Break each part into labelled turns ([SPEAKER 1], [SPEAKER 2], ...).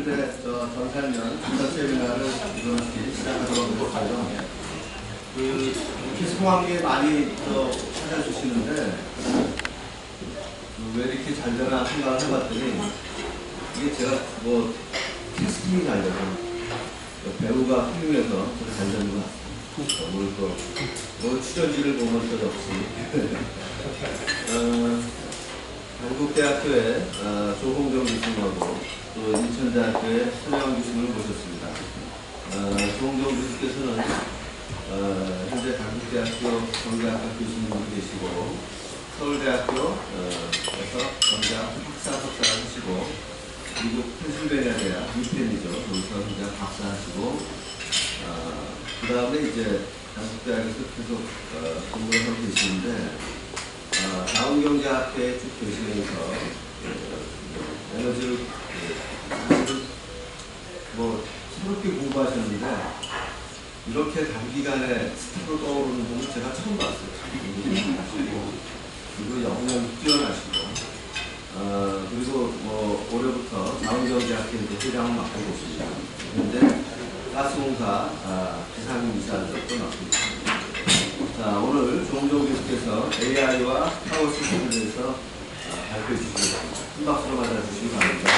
[SPEAKER 1] 2017대 전산년 주간 세미나를 이렇게 시작하도록 하죠. 캐스팅한 게 많이 찾아주시는데 왜 이렇게 잘 되나 생각을 해봤더니 이게 제가 뭐 캐스팅이 잘 돼서 배우가 훌륭해서 잘 되는 것 같습니다. 오늘 또 출연진을 보면 또 역시 한국대학교의 조홍정 교수님하고 또 인천대학교의 손혜원 교수님을 모셨습니다. 조홍정 교수께서는 현재 한국대학교 경제학과 교수님으로 계시고 서울대학교에서 경제학 박사 석사를 하시고 미국 펜실베니아 대학 유펜이죠. 거기서 현재 박사하시고 그 다음에 이제 한국대학에서 계속 공부를 하고 계시는데 다운경제학회에 쭉 계시면서 에너지를 사실은 뭐 새롭게 공부하셨는데 이렇게 단기간에 스타로 떠오르는 분은 제가 처음 봤어요. 그리고 영역이 뛰어나시고 그리고 뭐 올해부터 다운경제학회에서 회장을 맡고 계십니다. 현재 가스공사 기상이사들도 맡고 있습니다. 자, 오늘 조홍정 교수께서 AI와 파워 시스템에 대해서 발표해 주시기 바랍니다. 큰 박수로 맞아주시기 바랍니다.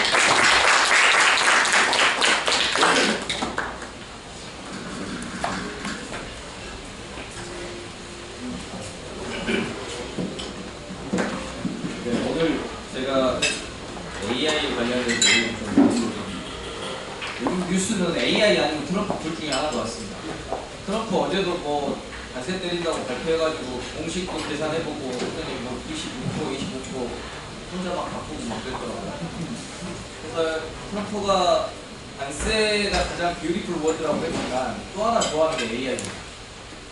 [SPEAKER 2] 네, 오늘 제가 AI 관련된 내용 좀 요즘 뉴스는 AI 아니면 트럼프 둘 중에 하나도 왔습니다. 트럼프 어제도 뭐 관세 때린다고 발표해가지고 공식도 계산해보고 했더니 뭐 25% 혼자 막 바꾸고 막 그랬더라고요. 그래서 트럼프가 관세가 가장 뷰티풀 워드라고 했지만 또 하나 좋아하는 게 AI입니다.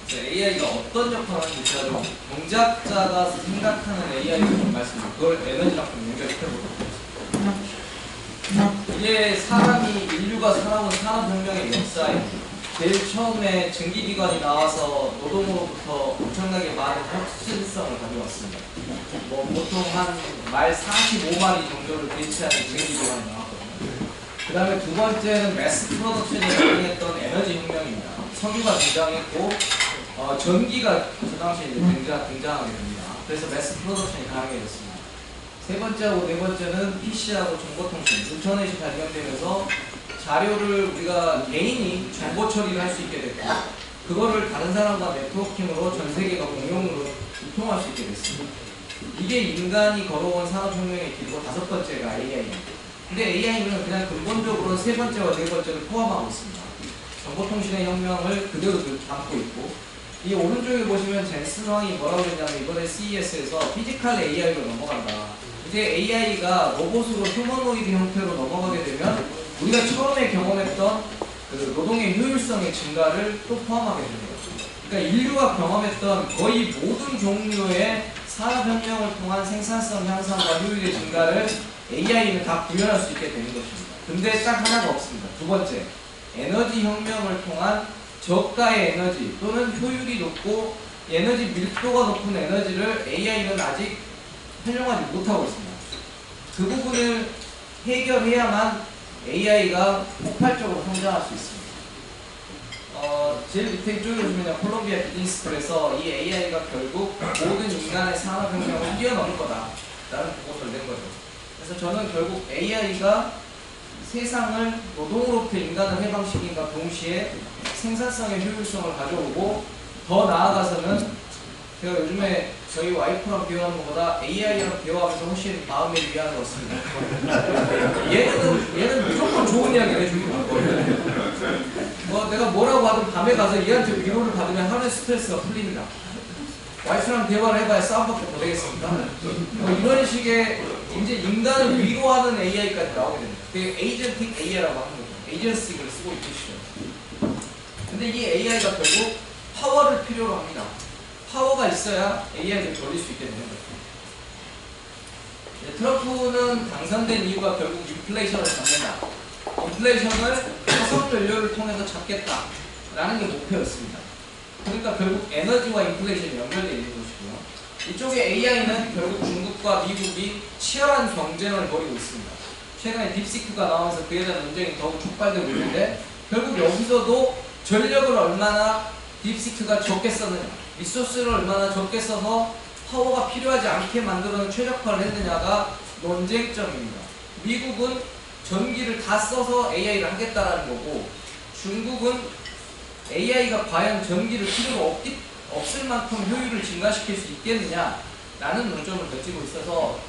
[SPEAKER 2] 그래서 AI가 어떤 역할을 하는지 제가 좀 경제학자가 생각하는 AI를 좀 말씀드리고 그걸 에너지랑 좀 연결시켜보도록 하겠습니다. 이게 인류가 살아온 산업혁명의 역사에 제일 처음에 증기기관이 나와서 노동으로부터 엄청나게 많은 혁신성을 가져왔습니다. 뭐 보통 한 말 45마리 정도를 대체하는 증기기관이 나왔거든요. 그 다음에 두 번째는 매스 프로덕션이 가능했던 에너지 혁명입니다. 석유가 등장했고 전기가 그 당시에 등장하게 됩니다. 그래서 매스 프로덕션이 가능해졌습니다. 세 번째하고 네 번째는 PC하고 정보통신, 인터넷이 발견되면서 자료를 우리가 개인이 정보 처리를 할 수 있게 됐고 그거를 다른 사람과 네트워킹으로 전 세계가 공용으로 유통할 수 있게 됐습니다. 이게 인간이 걸어온 산업혁명의 길고 다섯 번째가 AI입니다. 근데 AI는 그냥 근본적으로 세 번째와 네 번째를 포함하고 있습니다. 정보통신의 혁명을 그대로 담고 있고 이 오른쪽에 보시면 젠슨 왕이 뭐라고 했냐면 이번에 CES에서 피지컬 AI로 넘어간다. 이제 AI가 로봇으로 휴머노이드 형태로 넘어가게 되면 우리가 처음에 경험했던 그 노동의 효율성의 증가를 또 포함하게 됩니다. 그러니까 인류가 경험했던 거의 모든 종류의 산업혁명을 통한 생산성 향상과 효율의 증가를 AI는 다 구현할 수 있게 되는 것입니다. 근데 딱 하나가 없습니다. 두 번째, 에너지 혁명을 통한 저가의 에너지 또는 효율이 높고 에너지 밀도가 높은 에너지를 AI는 아직 활용하지 못하고 있습니다. 그 부분을 해결해야만 AI가 폭발적으로 성장할 수 있습니다. 제일 밑에 이쪽에 보시면 콜롬비아 비즈니스쿨에서 이 AI가 결국 모든 인간의 산업혁명을 뛰어넘을 거다라는 보고서를 낸 거죠. 그래서 저는 결국 AI가 세상을 노동으로부터 인간을 해방시킨과 동시에 생산성의 효율성을 가져오고 더 나아가서는 제가 요즘에 저희 와이프랑 비교하는 것보다 AI랑 비교하면서 훨씬 마음의 위안을 얻습니다. 얘는 무조건 좋은 이야기를 해주거든요. 뭐 내가 뭐라고 하든 밤에 가서 얘한테 위로를 받으면 하루의 스트레스가 풀립니다. 와이프랑 대화를 해봐야 싸움밖에 못 하겠습니까? 뭐 이런 식의 이제 인간을 위로하는 AI까지 나오게 됩니다. 그게 에이전틱 AI라고 하는 거죠. 에이전식을 쓰고 있듯이죠. 근데 이 AI가 결국 파워를 필요로 합니다. 파워가 있어야 AI를 돌릴 수 있게 되는 거죠. 트럼프는 당선된 이유가 결국 인플레이션을 잡는다. 인플레이션을 화석연료를 통해서 잡겠다라는 게 목표였습니다. 그러니까 결국 에너지와 인플레이션이 연결되어 있는 것이고요. 이쪽에 AI는 결국 중국과 미국이 치열한 경쟁을 벌이고 있습니다. 최근에 딥시크가 나오면서 그에 대한 논쟁이 더욱 촉발되고 있는데 결국 여기서도 전력을 얼마나 딥시크가 적게 썼느냐, 리소스를 얼마나 적게 써서 파워가 필요하지 않게 만들어는 최적화를 했느냐가 논쟁점입니다. 미국은 전기를 다 써서 AI를 하겠다라는 거고, 중국은 AI가 과연 전기를 필요가 없을 만큼 효율을 증가시킬 수 있겠느냐라는 논점을 던지고 있어서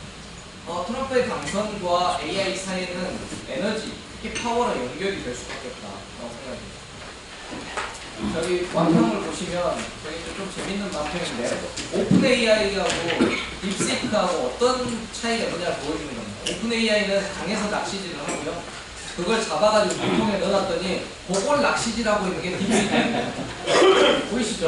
[SPEAKER 2] 트럼프의 당선과 AI 사이에는 에너지, 특히 파워로 연결이 될 수밖에 없다라고 생각합니다. 저기 완평을 보시면 저기 좀 재밌는 완평인데 오픈 AI하고 딥시크하고 어떤 차이가 있느냐를 보여주는 겁니다. 오픈 AI는 강에서 낚시질을 하고요. 그걸 잡아가지고 물통에 넣어놨더니 그걸 낚시질하고 있는 게 딥시크입니다. 보이시죠?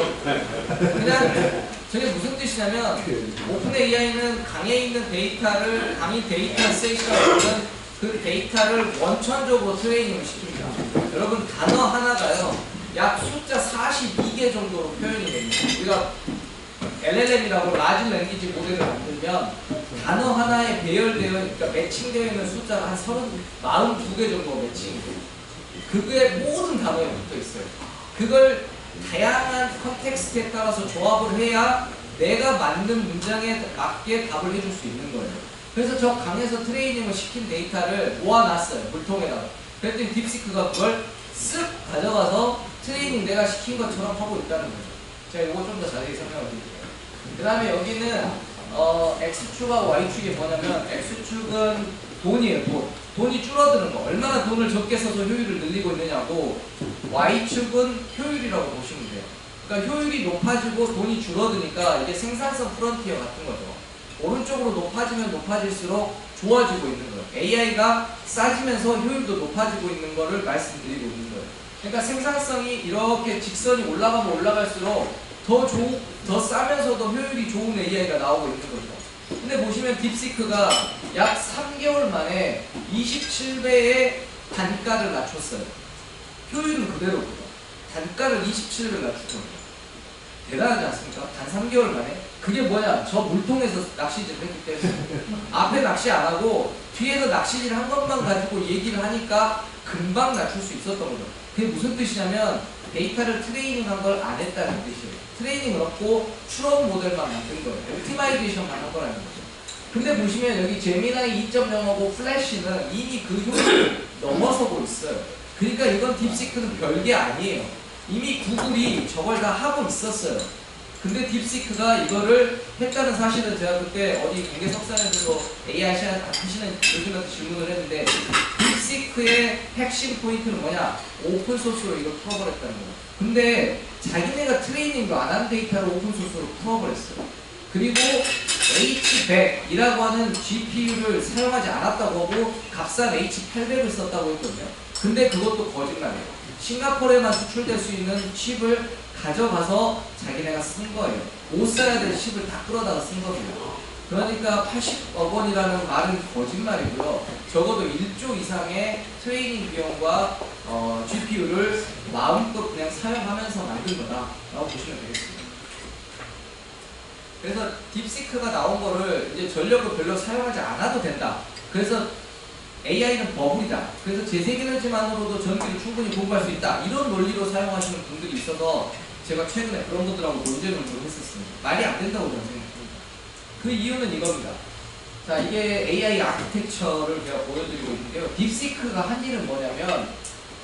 [SPEAKER 2] 그냥 저게 무슨 뜻이냐면 오픈 AI는 강에 있는 데이터를 강의 데이터 셋이라고 하는 그 데이터를 원천적으로 트레이닝을 시킵니다. 여러분 단어 하나가요. 약 숫자 42개 정도로 표현이 됩니다. 우리가 LLM이라고 라지 랭귀지 모델을 만들면 단어 하나에 배열되어, 그러니까 매칭되어 있는 숫자가 한 42개 정도 매칭이 돼요. 그게 모든 단어에 붙어 있어요. 그걸 다양한 컨텍스트에 따라서 조합을 해야 내가 맞는 문장에 맞게 답을 해줄 수 있는 거예요. 그래서 저 강에서 트레이닝을 시킨 데이터를 모아놨어요. 물통에다가. 그랬더니 딥시크가 그걸 쓱 가져가서 트레이닝 내가 시킨 것처럼 하고 있다는 거죠. 제가 이거 좀 더 자세히 설명을 드릴게요. 그 다음에 여기는 X축과 Y축이 뭐냐면 X축은 돈이에요. 돈이 줄어드는 거. 얼마나 돈을 적게 써서 효율을 늘리고 있느냐고, Y축은 효율이라고 보시면 돼요. 그러니까 효율이 높아지고 돈이 줄어드니까 이게 생산성 프론티어 같은 거죠. 오른쪽으로 높아지면 높아질수록 좋아지고 있는 거예요. AI가 싸지면서 효율도 높아지고 있는 거를 말씀드리고 있는 거예요. 그러니까 생산성이 이렇게 직선이 올라가면 올라갈수록 더 싸면서도 효율이 좋은 AI가 나오고 있는 거죠. 근데 보시면 딥시크가 약 3개월 만에 27배의 단가를 낮췄어요. 효율은 그대로고요. 단가를 27배 낮춘 겁니다. 대단하지 않습니까? 단 3개월 만에. 그게 뭐냐? 저 물통에서 낚시질을 했기 때문에 앞에 낚시 안 하고 뒤에서 낚시질 한 것만 가지고 얘기를 하니까 금방 낮출 수 있었던 거죠. 그게 무슨 뜻이냐면 데이터를 트레이닝한 걸 안 했다는 뜻이에요. 트레이닝을 없고 추론 모델만 만든 거예요. 옵티마이제이션만 한 거라는 거죠. 근데 보시면 여기 제미나이 2.0하고 플래시는 이미 그 효율을 넘어서고 있어요. 그러니까 이건 딥시크는 별게 아니에요. 이미 구글이 저걸 다 하고 있었어요. 근데 딥시크가 이거를 했다는 사실은 제가 그때 어디 공개 석상에서도 AI 하시는 교수님한테 질문을 했는데, 딥시크의 핵심 포인트는 뭐냐? 오픈소스로 이걸 풀어버렸다는 거예요. 근데 자기네가 트레이닝도 안 한 데이터를 오픈소스로 풀어버렸어요. 그리고 H100이라고 하는 GPU를 사용하지 않았다고 하고 값싼 H800을 썼다고 했거든요. 근데 그것도 거짓말이에요. 싱가포르에만 수출될 수 있는 칩을 가져가서 자기네가 쓴 거예요. 못 써야 될 칩을 다 끌어다가 쓴 겁니다. 그러니까 80억 원이라는 말은 거짓말이고요. 적어도 1조 이상의 트레이닝 비용과 GPU를 마음껏 그냥 사용하면서 만든 거다라고 보시면 되겠습니다. 그래서 딥시크가 나온 거를 이제 전력을 별로 사용하지 않아도 된다. 그래서 AI는 버블이다. 그래서 재생에너지만으로도 전기를 충분히 공부할 수 있다. 이런 논리로 사용하시는 분들이 있어서 제가 최근에 그런 분들하고 논쟁을 좀 했었습니다. 말이 안 된다고 저는 생각합니다. 그 이유는 이겁니다. 자, 이게 AI 아키텍처를 제가 보여드리고 있는데요. 딥시크가 한 일은 뭐냐면,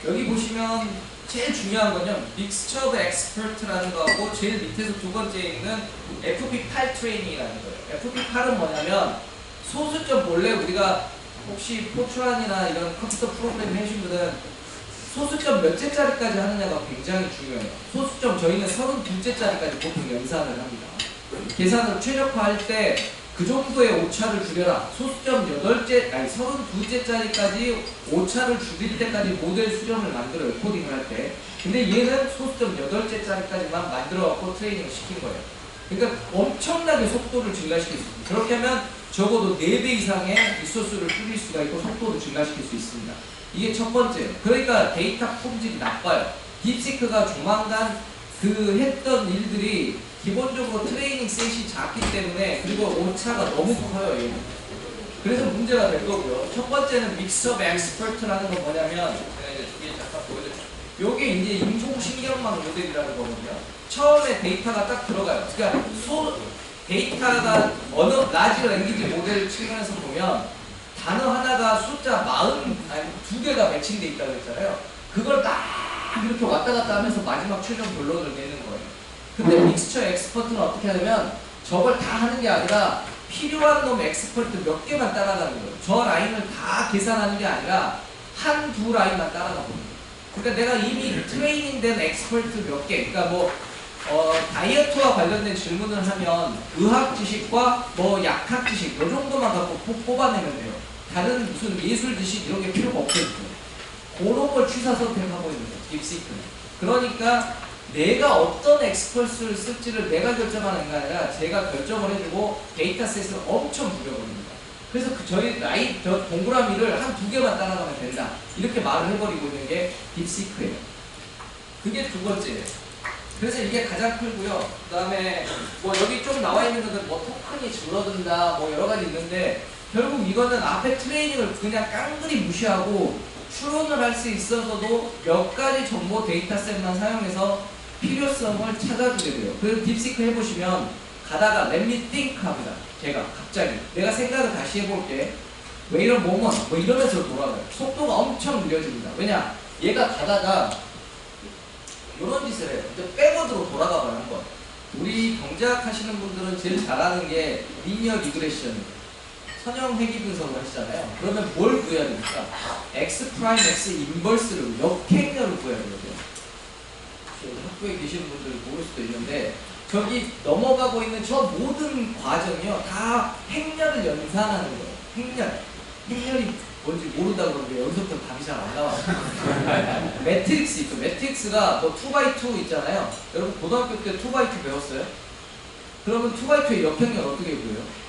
[SPEAKER 2] 여기 보시면 제일 중요한 건요, 믹스처 엑스퍼트라는 거하고 제일 밑에서 두 번째에 있는 FP8 트레이닝이라는 거예요. FP8은 뭐냐면, 소수점 몰래 우리가 혹시 포트란이나 이런 컴퓨터 프로그램 해주신 분은 소수점 몇째짜리까지 하느냐가 굉장히 중요해요. 소수점 저희는 32째짜리까지 보통 연산을 합니다. 계산을 최적화할 때 그 정도의 오차를 줄여라. 소수점 32째짜리까지 오차를 줄일 때까지 모델 수정을 만들어요. 코딩을 할 때. 근데 얘는 소수점 8째짜리까지만 만들어갖고 트레이닝 시킨 거예요. 그러니까 엄청나게 속도를 증가시킬 수 있습니다. 그렇게 하면 적어도 4배 이상의 리소스를 줄일 수가 있고 속도를 증가시킬 수 있습니다. 이게 첫 번째예요. 그러니까 데이터 품질이 나빠요. 딥시크가 조만간 그 했던 일들이 기본적으로 트레이닝 셋이 작기 때문에, 그리고 오차가 너무 커요. 얘는. 그래서 문제가 될 거고요. 첫 번째는 믹스 오브 엑스퍼트라는 건 뭐냐면 제가 이제 저기 잠깐 보여드릴게요. 요게 이제 인공신경망 모델이라는 거거든요. 처음에 데이터가 딱 들어가요. 그러니까 데이터가 언어 라지 랭귀지 모델 측면에서 보면 단어 하나가 숫자 40, 아니 2개가 매칭돼 있다고 했잖아요. 그걸 딱 이렇게 왔다 갔다 하면서 마지막 최종 결론을 내는 거예요. 근데 믹스처 엑스퍼트는 어떻게 하냐면 저걸 다 하는 게 아니라 필요한 놈 엑스퍼트 몇 개만 따라가는 거예요. 저 라인을 다 계산하는 게 아니라 한두 라인만 따라가는 거예요. 그러니까 내가 이미 트레이닝된 엑스퍼트 몇 개, 그러니까 뭐 다이어트와 관련된 질문을 하면 의학 지식과 뭐 약학 지식 이 정도만 갖고 뽑아내면 돼요. 다른 무슨 예술 지식 이런 게 필요가 없거든요. 그런 걸 취사 선택하고 있는 거예요. 딥시크는. 그러니까 내가 어떤 엑스퍼트를 쓸지를 내가 결정하는 게 아니라 제가 결정을 해주고 데이터셋을 엄청 부려버립니다. 그래서 저희 저 동그라미를 한 2개만 따라가면 된다. 이렇게 말을 해버리고 있는 게 딥시크예요. 그게 두 번째예요. 그래서 이게 가장 크고요. 그 다음에 뭐 여기 좀 나와 있는 것은 뭐 토큰이 줄어든다 뭐 여러 가지 있는데 결국 이거는 앞에 트레이닝을 그냥 깡그리 무시하고 추론을 할 수 있어서도 몇 가지 정보 데이터셋만 사용해서 필요성을 찾아주게 돼요. 그래서 딥시크 해보시면 가다가 let me think 합니다. 걔가 갑자기 내가 생각을 다시 해볼게. 왜 이런 moment 뭐 이러면서 돌아가요. 속도가 엄청 느려집니다. 왜냐 얘가 가다가 이런 짓을 해요. 이제 백워드로 돌아가 봐요 한번. 우리 경제학 하시는 분들은 제일 잘하는 게 리니어 리그레션 선형 회귀 분석을 하시잖아요. 그러면 뭘 구해야 됩니까? x 프라임 x 인버스를 역행렬을 구해야 되거든요. 학교에 계시는 분들 모를 수도 있는데 저기 넘어가고 있는 저 모든 과정이요 다 행렬을 연산하는 거예요. 행렬이 뭔지 모른다 그러는데 여기서부터 답이 잘 안 나와요. 매트릭스 있죠. 매트릭스가 뭐 2x2 있잖아요. 여러분 고등학교 때 2x2 배웠어요? 그러면 2x2의 역행렬 어떻게 구해요?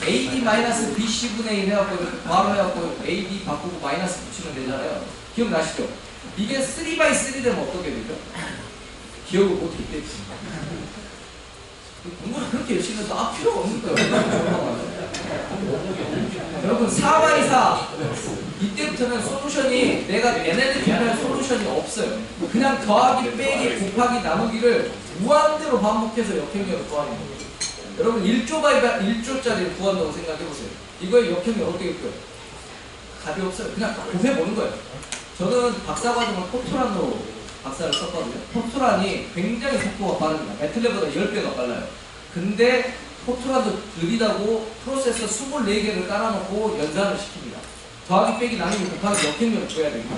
[SPEAKER 2] AD-BC분의 1 해갖고 이렇게 바로 해갖고 AD 바꾸고 마이너스 붙이면 되잖아요. 기억나시죠? 이게 3x3 되면 어떻게 되죠? 기억을 못했겠지. 공부를 그렇게 열심히 해서 필요가 없는 거예요. 여러분 4x4 이때부터는 솔루션이 내가 NLP할 솔루션이 없어요. 그냥 더하기 빼기 곱하기 나누기를 무한대로 반복해서 역행렬을 구하는 거예요. 여러분 1조짜리를 구한다고 생각해보세요. 이거의 역행이 어떻게 있고요? 답이 없어요. 그냥 곱해보는 거예요. 저는 박사과정을 포트란으로 박사를 썼거든요. 포트란이 굉장히 속도가 빠릅니다. 매틀랩보다 10배가 빨라요. 근데 포트란도 느리다고 프로세서 24개를 깔아놓고 연산을 시킵니다. 더하기 빼기 나누기 곱하기 역행렬을 구해야 됩니다.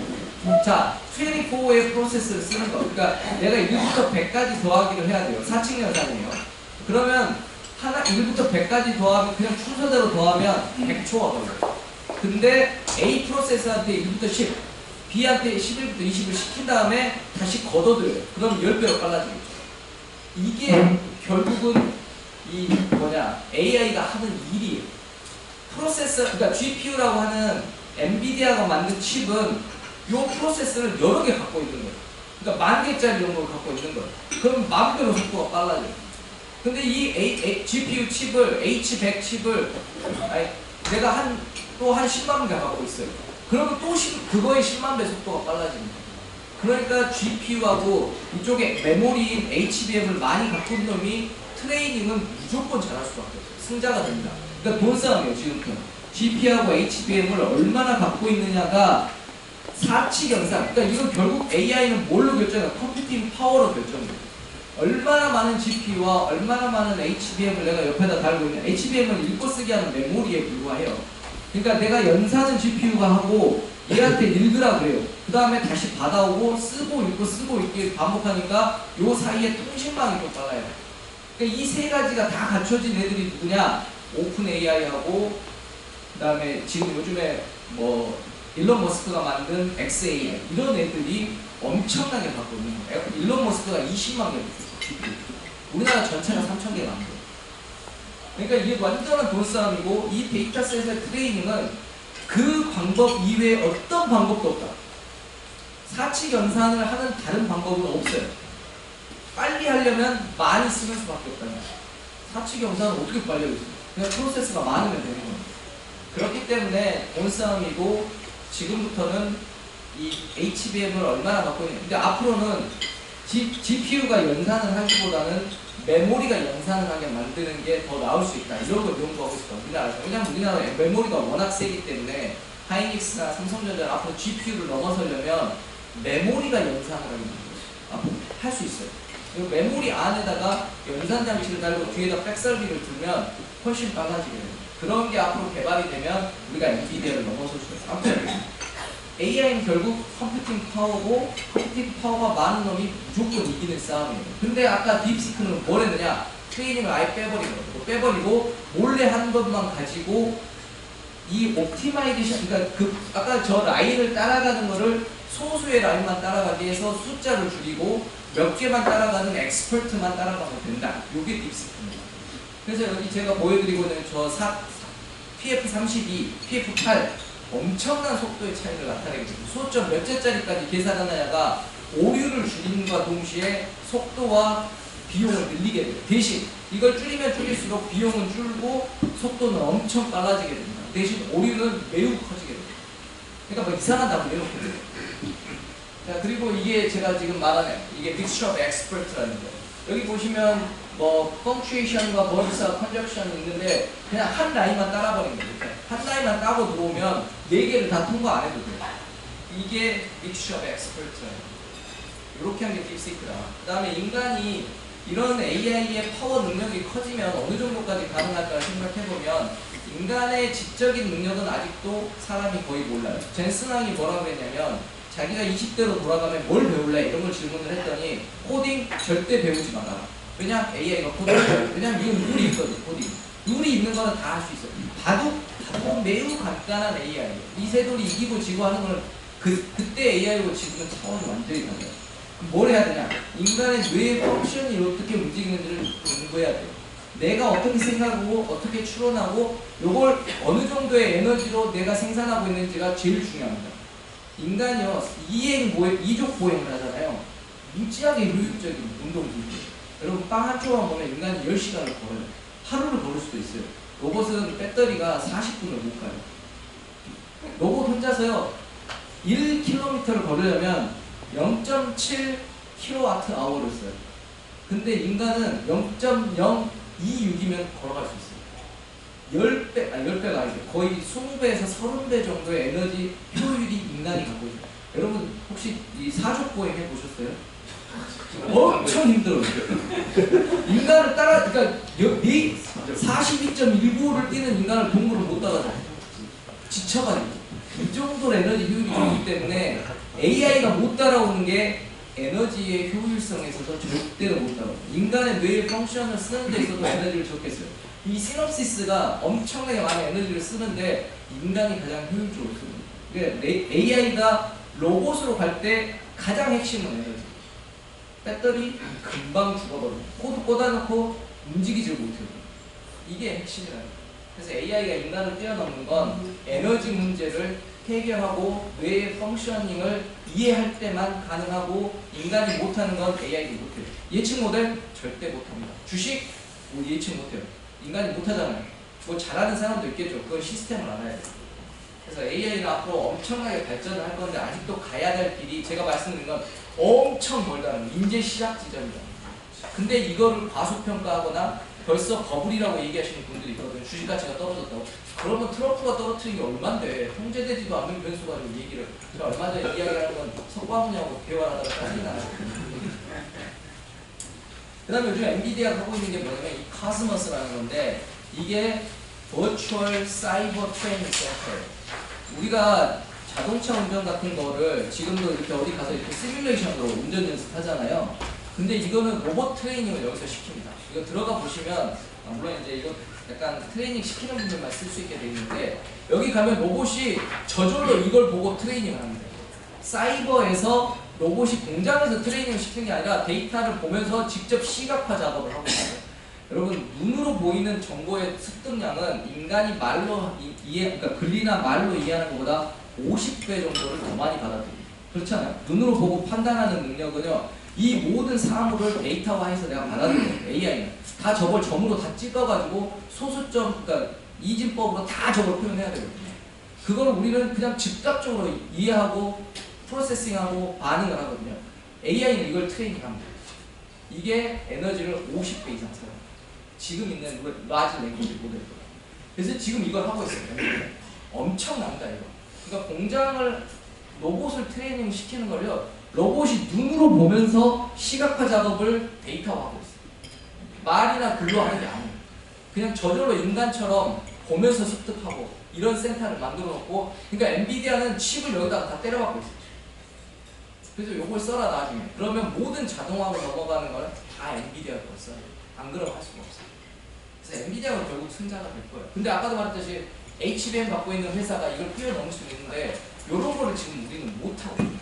[SPEAKER 2] 자, 24의 프로세스를 쓰는 거. 그러니까 내가 1부터 100까지 더하기를 해야 돼요. 4층 연산이에요. 그러면 1부터 100까지 더하면 그냥 순서대로 더하면 100초가 걸려요. 근데 A 프로세스한테 1부터 10, B한테 11부터 20을 시킨 다음에 다시 걷어들여요. 그럼 10배로 빨라지겠죠. 이게 결국은 AI가 하는 일이에요. 그러니까 GPU라고 하는 엔비디아가 만든 칩은 이 프로세스를 여러 개 갖고 있는 거예요. 그러니까 10,000개짜리 정도를 갖고 있는 거예요. 그럼 10,000배로 속도가 빨라져요. 근데 이 GPU 칩을, H100 칩을 내가 또 한 10만 개 갖고 있어요. 그러면 또 그거의 10만 배 속도가 빨라집니다. 그러니까 GPU하고 이쪽에 메모리인 HBM을 많이 갖고 있는 놈이 트레이닝은 무조건 잘할 수밖에 없어요. 승자가 됩니다. 그러니까 돈 싸움이에요 지금부터. GPU하고 HBM을 얼마나 갖고 있느냐가 사치경상. 그러니까 이건 결국 AI는 뭘로 결정해요? 컴퓨팅 파워로 결정해요. 얼마나 많은 GPU와 얼마나 많은 HBM을 내가 옆에다 달고 있냐. HBM은 읽고 쓰기 하는 메모리에 불과해요. 그러니까 내가 연산은 GPU가 하고 얘한테 읽으라 그래요. 그 다음에 다시 받아오고 쓰고 읽고 쓰고 읽기 반복하니까 요 사이에 통신망이 좀 빨라요. 그러니까 이 세 가지가 다 갖춰진 애들이 누구냐? 오픈 AI하고 그 다음에 지금 요즘에 뭐 일론 머스크가 만든 XAI 이런 애들이 엄청나게 갖고 있는 거예요. 일론 머스크가 20만 개 GPU. 우리나라 전체가 3,000개가 안 돼요. 그러니까 이게 완전한 돈 싸움이고 이 데이터셋의 트레이닝은 그 방법 이외에 어떤 방법도 없다. 사치 연산을 하는 다른 방법은 없어요. 빨리 하려면 많이 쓰는 수밖에 없다는 거예요. 사측 영상은 어떻게 빨려있어요? 그냥 프로세스가 많으면 되는 겁니다. 그렇기 때문에 돈싸움이고 지금부터는 이 HBM을 얼마나 갖고 있는 근데 앞으로는 GPU가 연산을 하기보다는 메모리가 연산을 하게 만드는 게 더 나을 수 있다. 이런 걸 연구하고 있다. 우리나라에서. 왜냐하면 우리나라 메모리가 워낙 세기 때문에 하이닉스나 삼성전자 앞으로 GPU를 넘어서려면 메모리가 연산을 하게 만들어요. 할 수 있어요. 그리고 메모리 안에다가 연산 장치를 달고 뒤에다 백설비를 두면 훨씬 빨라지게 돼요. 그런 게 앞으로 개발이 되면 우리가 엔비디아를 넘어설 수 있어요. 아무튼 AI는 결국 컴퓨팅 파워고 컴퓨팅 파워가 많은 놈이 무조건 이기는 싸움이에요. 근데 아까 딥시크는 뭘 했느냐? 트레이닝을 아예 빼버리고 몰래 한 것만 가지고 이 옵티마이제이션, 그러니까 아까 저 라인을 따라가는 거를 소수의 라인만 따라가게 해서 숫자를 줄이고 몇 개만 따라가는 엑스퍼트만 따라가면 된다. 요게 딥시크입니다. 그래서 여기 제가 보여드리고 있는 저 PF32, PF8 엄청난 속도의 차이를 나타내게 됩니다. 소점 몇 제짜리까지 계산하느냐가 오류를 줄임과 동시에 속도와 비용을 늘리게 돼요. 대신 이걸 줄이면 줄일수록 비용은 줄고 속도는 엄청 빨라지게 됩니다. 대신 오류는 매우 커지게 됩니다. 그러니까 뭐 이상한 답을 내놓거든요. 자, 그리고 이게 제가 지금 말하는 이게 Mixture of Expert라는 거예요. 여기 보시면 뭐 punctuation과 verbs와 conjunction 있는데 그냥 한 라인만 따라버리는 거예요. 한 라인만 따고 들어오면 4개를 다 통과 안 해도 돼요. 이게 Mixture of Expert라는 거예요. 이렇게 한 게 딥시크다. 그 다음에 인간이 이런 AI의 파워 능력이 커지면 어느 정도까지 가능할까 생각해보면 인간의 지적인 능력은 아직도 사람이 거의 몰라요. 젠슨왕이 뭐라고 했냐면 자기가 20대로 돌아가면 뭘 배울래? 이런 걸 질문을 했더니 코딩 절대 배우지 마라. 왜냐? AI가 코딩을 배워요. 왜냐면 이건 룰이 있거든, 코딩. 룰이 있는 거는 다 할 수 있어요. 바둑 매우 간단한 AI예요. 이세돌이 이기고 지고 하는 거는 그때 AI고 지금은 차원이 완전히 달라요. 뭘 해야 되냐? 인간의 뇌의 펑션이 어떻게 움직이는지를 공부해야 돼요. 내가 어떻게 생각하고 어떻게 추론하고 요걸 어느 정도의 에너지로 내가 생산하고 있는지가 제일 중요합니다. 인간이요, 이족 보행을 하잖아요. 무지하게 효율적인 운동기구예요. 여러분 빵 한 조각 보면 인간이 10시간을 걸어요. 하루를 걸을 수도 있어요. 로봇은 배터리가 40분을 못 가요. 로봇 혼자서요 1km를 걸으려면 0.7kWh를 써요. 근데 인간은 0.026이면 걸어갈 수 있어요. 10배가 아니죠. 거의 20배에서 30배 정도의 에너지 효율이 인간이 갖고 있어요. 여러분 혹시 이 사족보행 해보셨어요? 엄청 힘들어요. 인간을 그러니까 42.195를 뛰는 인간을 동물을 못 따라잡아요. 지쳐가지고. 이 정도 에너지 효율이 좋기 때문에 AI가 못 따라오는 게 에너지의 효율성에 있어서 절대로 못 따라와요. 인간의 뇌의 펑션을 쓰는 데 있어서 에너지를 적게 써요. 이 시놉시스가 엄청나게 많은 에너지를 쓰는데 인간이 가장 효율적으로 씁니다. 그러니까 AI가 로봇으로 갈 때 가장 핵심은 에너지. 배터리 금방 죽어버려요. 코드 꽂아놓고 움직이질 못해요. 이게 핵심이라는 거예요. 그래서 AI가 인간을 뛰어넘는 건 에너지 문제를 해결하고 뇌의 펑셔닝을 이해할 때만 가능하고 인간이 못하는 건 AI도 못해요. 예측 모델 절대 못합니다. 주식 뭐 예측 못해요. 인간이 못하잖아요. 뭐 잘하는 사람도 있겠죠. 그건 시스템을 알아야 돼요. 그래서 AI는 앞으로 엄청나게 발전을 할 건데 아직도 가야 될 길이 제가 말씀드린 건 엄청 멀다는 인제 시작 지점이다. 근데 이거를 과소평가하거나 벌써 버블이라고 얘기하시는 분들이 있거든요. 주식 가치가 떨어졌다고. 그러면 트럼프가 떨어뜨린 게 얼만데 통제되지도 않는 변수 가지고 얘기를 제가 얼마 전에 이야기하는 건 석방훈이하고 대화를 하다가 짜증이 나요. 그 다음에 요즘 엔비디아가 하고 있는 게 뭐냐면 이 카스머스라는 건데 이게 Virtual Cyber Training Center예요. 우리가 자동차 운전 같은 거를 지금도 이렇게 어디 가서 이렇게 시뮬레이션으로 운전 연습하잖아요. 근데 이거는 로봇 트레이닝을 여기서 시킵니다. 이거 들어가 보시면 물론 이제 이거 약간 트레이닝 시키는 분들만 쓸 수 있게 되어 있는데 여기 가면 로봇이 저절로 이걸 보고 트레이닝을 합니다. 사이버에서 로봇이 공장에서 트레이닝을 시키는 게 아니라 데이터를 보면서 직접 시각화 작업을 하고 있어요. 여러분 눈으로 보이는 정보의 습득량은 인간이 말로 그러니까 글이나 말로 이해하는 것보다 50배 정도를 더 많이 받아들여요. 그렇잖아요. 눈으로 보고 판단하는 능력은요 이 모든 사물을 데이터화해서 내가 받아들여요. AI는 다 저걸 점으로 다 찍어가지고 소수점, 그러니까 이진법으로 다 저걸 표현해야 되거든요. 그거를 우리는 그냥 즉각적으로 이해하고 프로세싱하고 반응을 하거든요. AI는 이걸 트레이닝합니다. 이게 에너지를 50배 이상 써요. 지금 있는 라지 랭귀지 모델보다. 그래서 지금 이걸 하고 있어요. 엄청납니다 이거. 그러니까 공장을 로봇을 트레이닝 시키는 걸요. 로봇이 눈으로 보면서 시각화 작업을 데이터화하고 있어요. 말이나 글로 하는 게 아니에요. 그냥 저절로 인간처럼 보면서 습득하고 이런 센터를 만들어 놓고, 그러니까 엔비디아는 칩을 여기다가 다 때려박고 있어요. 그래서 요걸 써라 나중에. 그러면 모든 자동화로 넘어가는 거는 다 엔비디아가 써요. 안 그러면 할 수가 없어요. 그래서 엔비디아가 결국 승자가 될 거예요. 근데 아까도 말했듯이 HBM 갖고 있는 회사가 이걸 뛰어넘을 수 있는데 이런 거를 지금 우리는 못하고 있어요.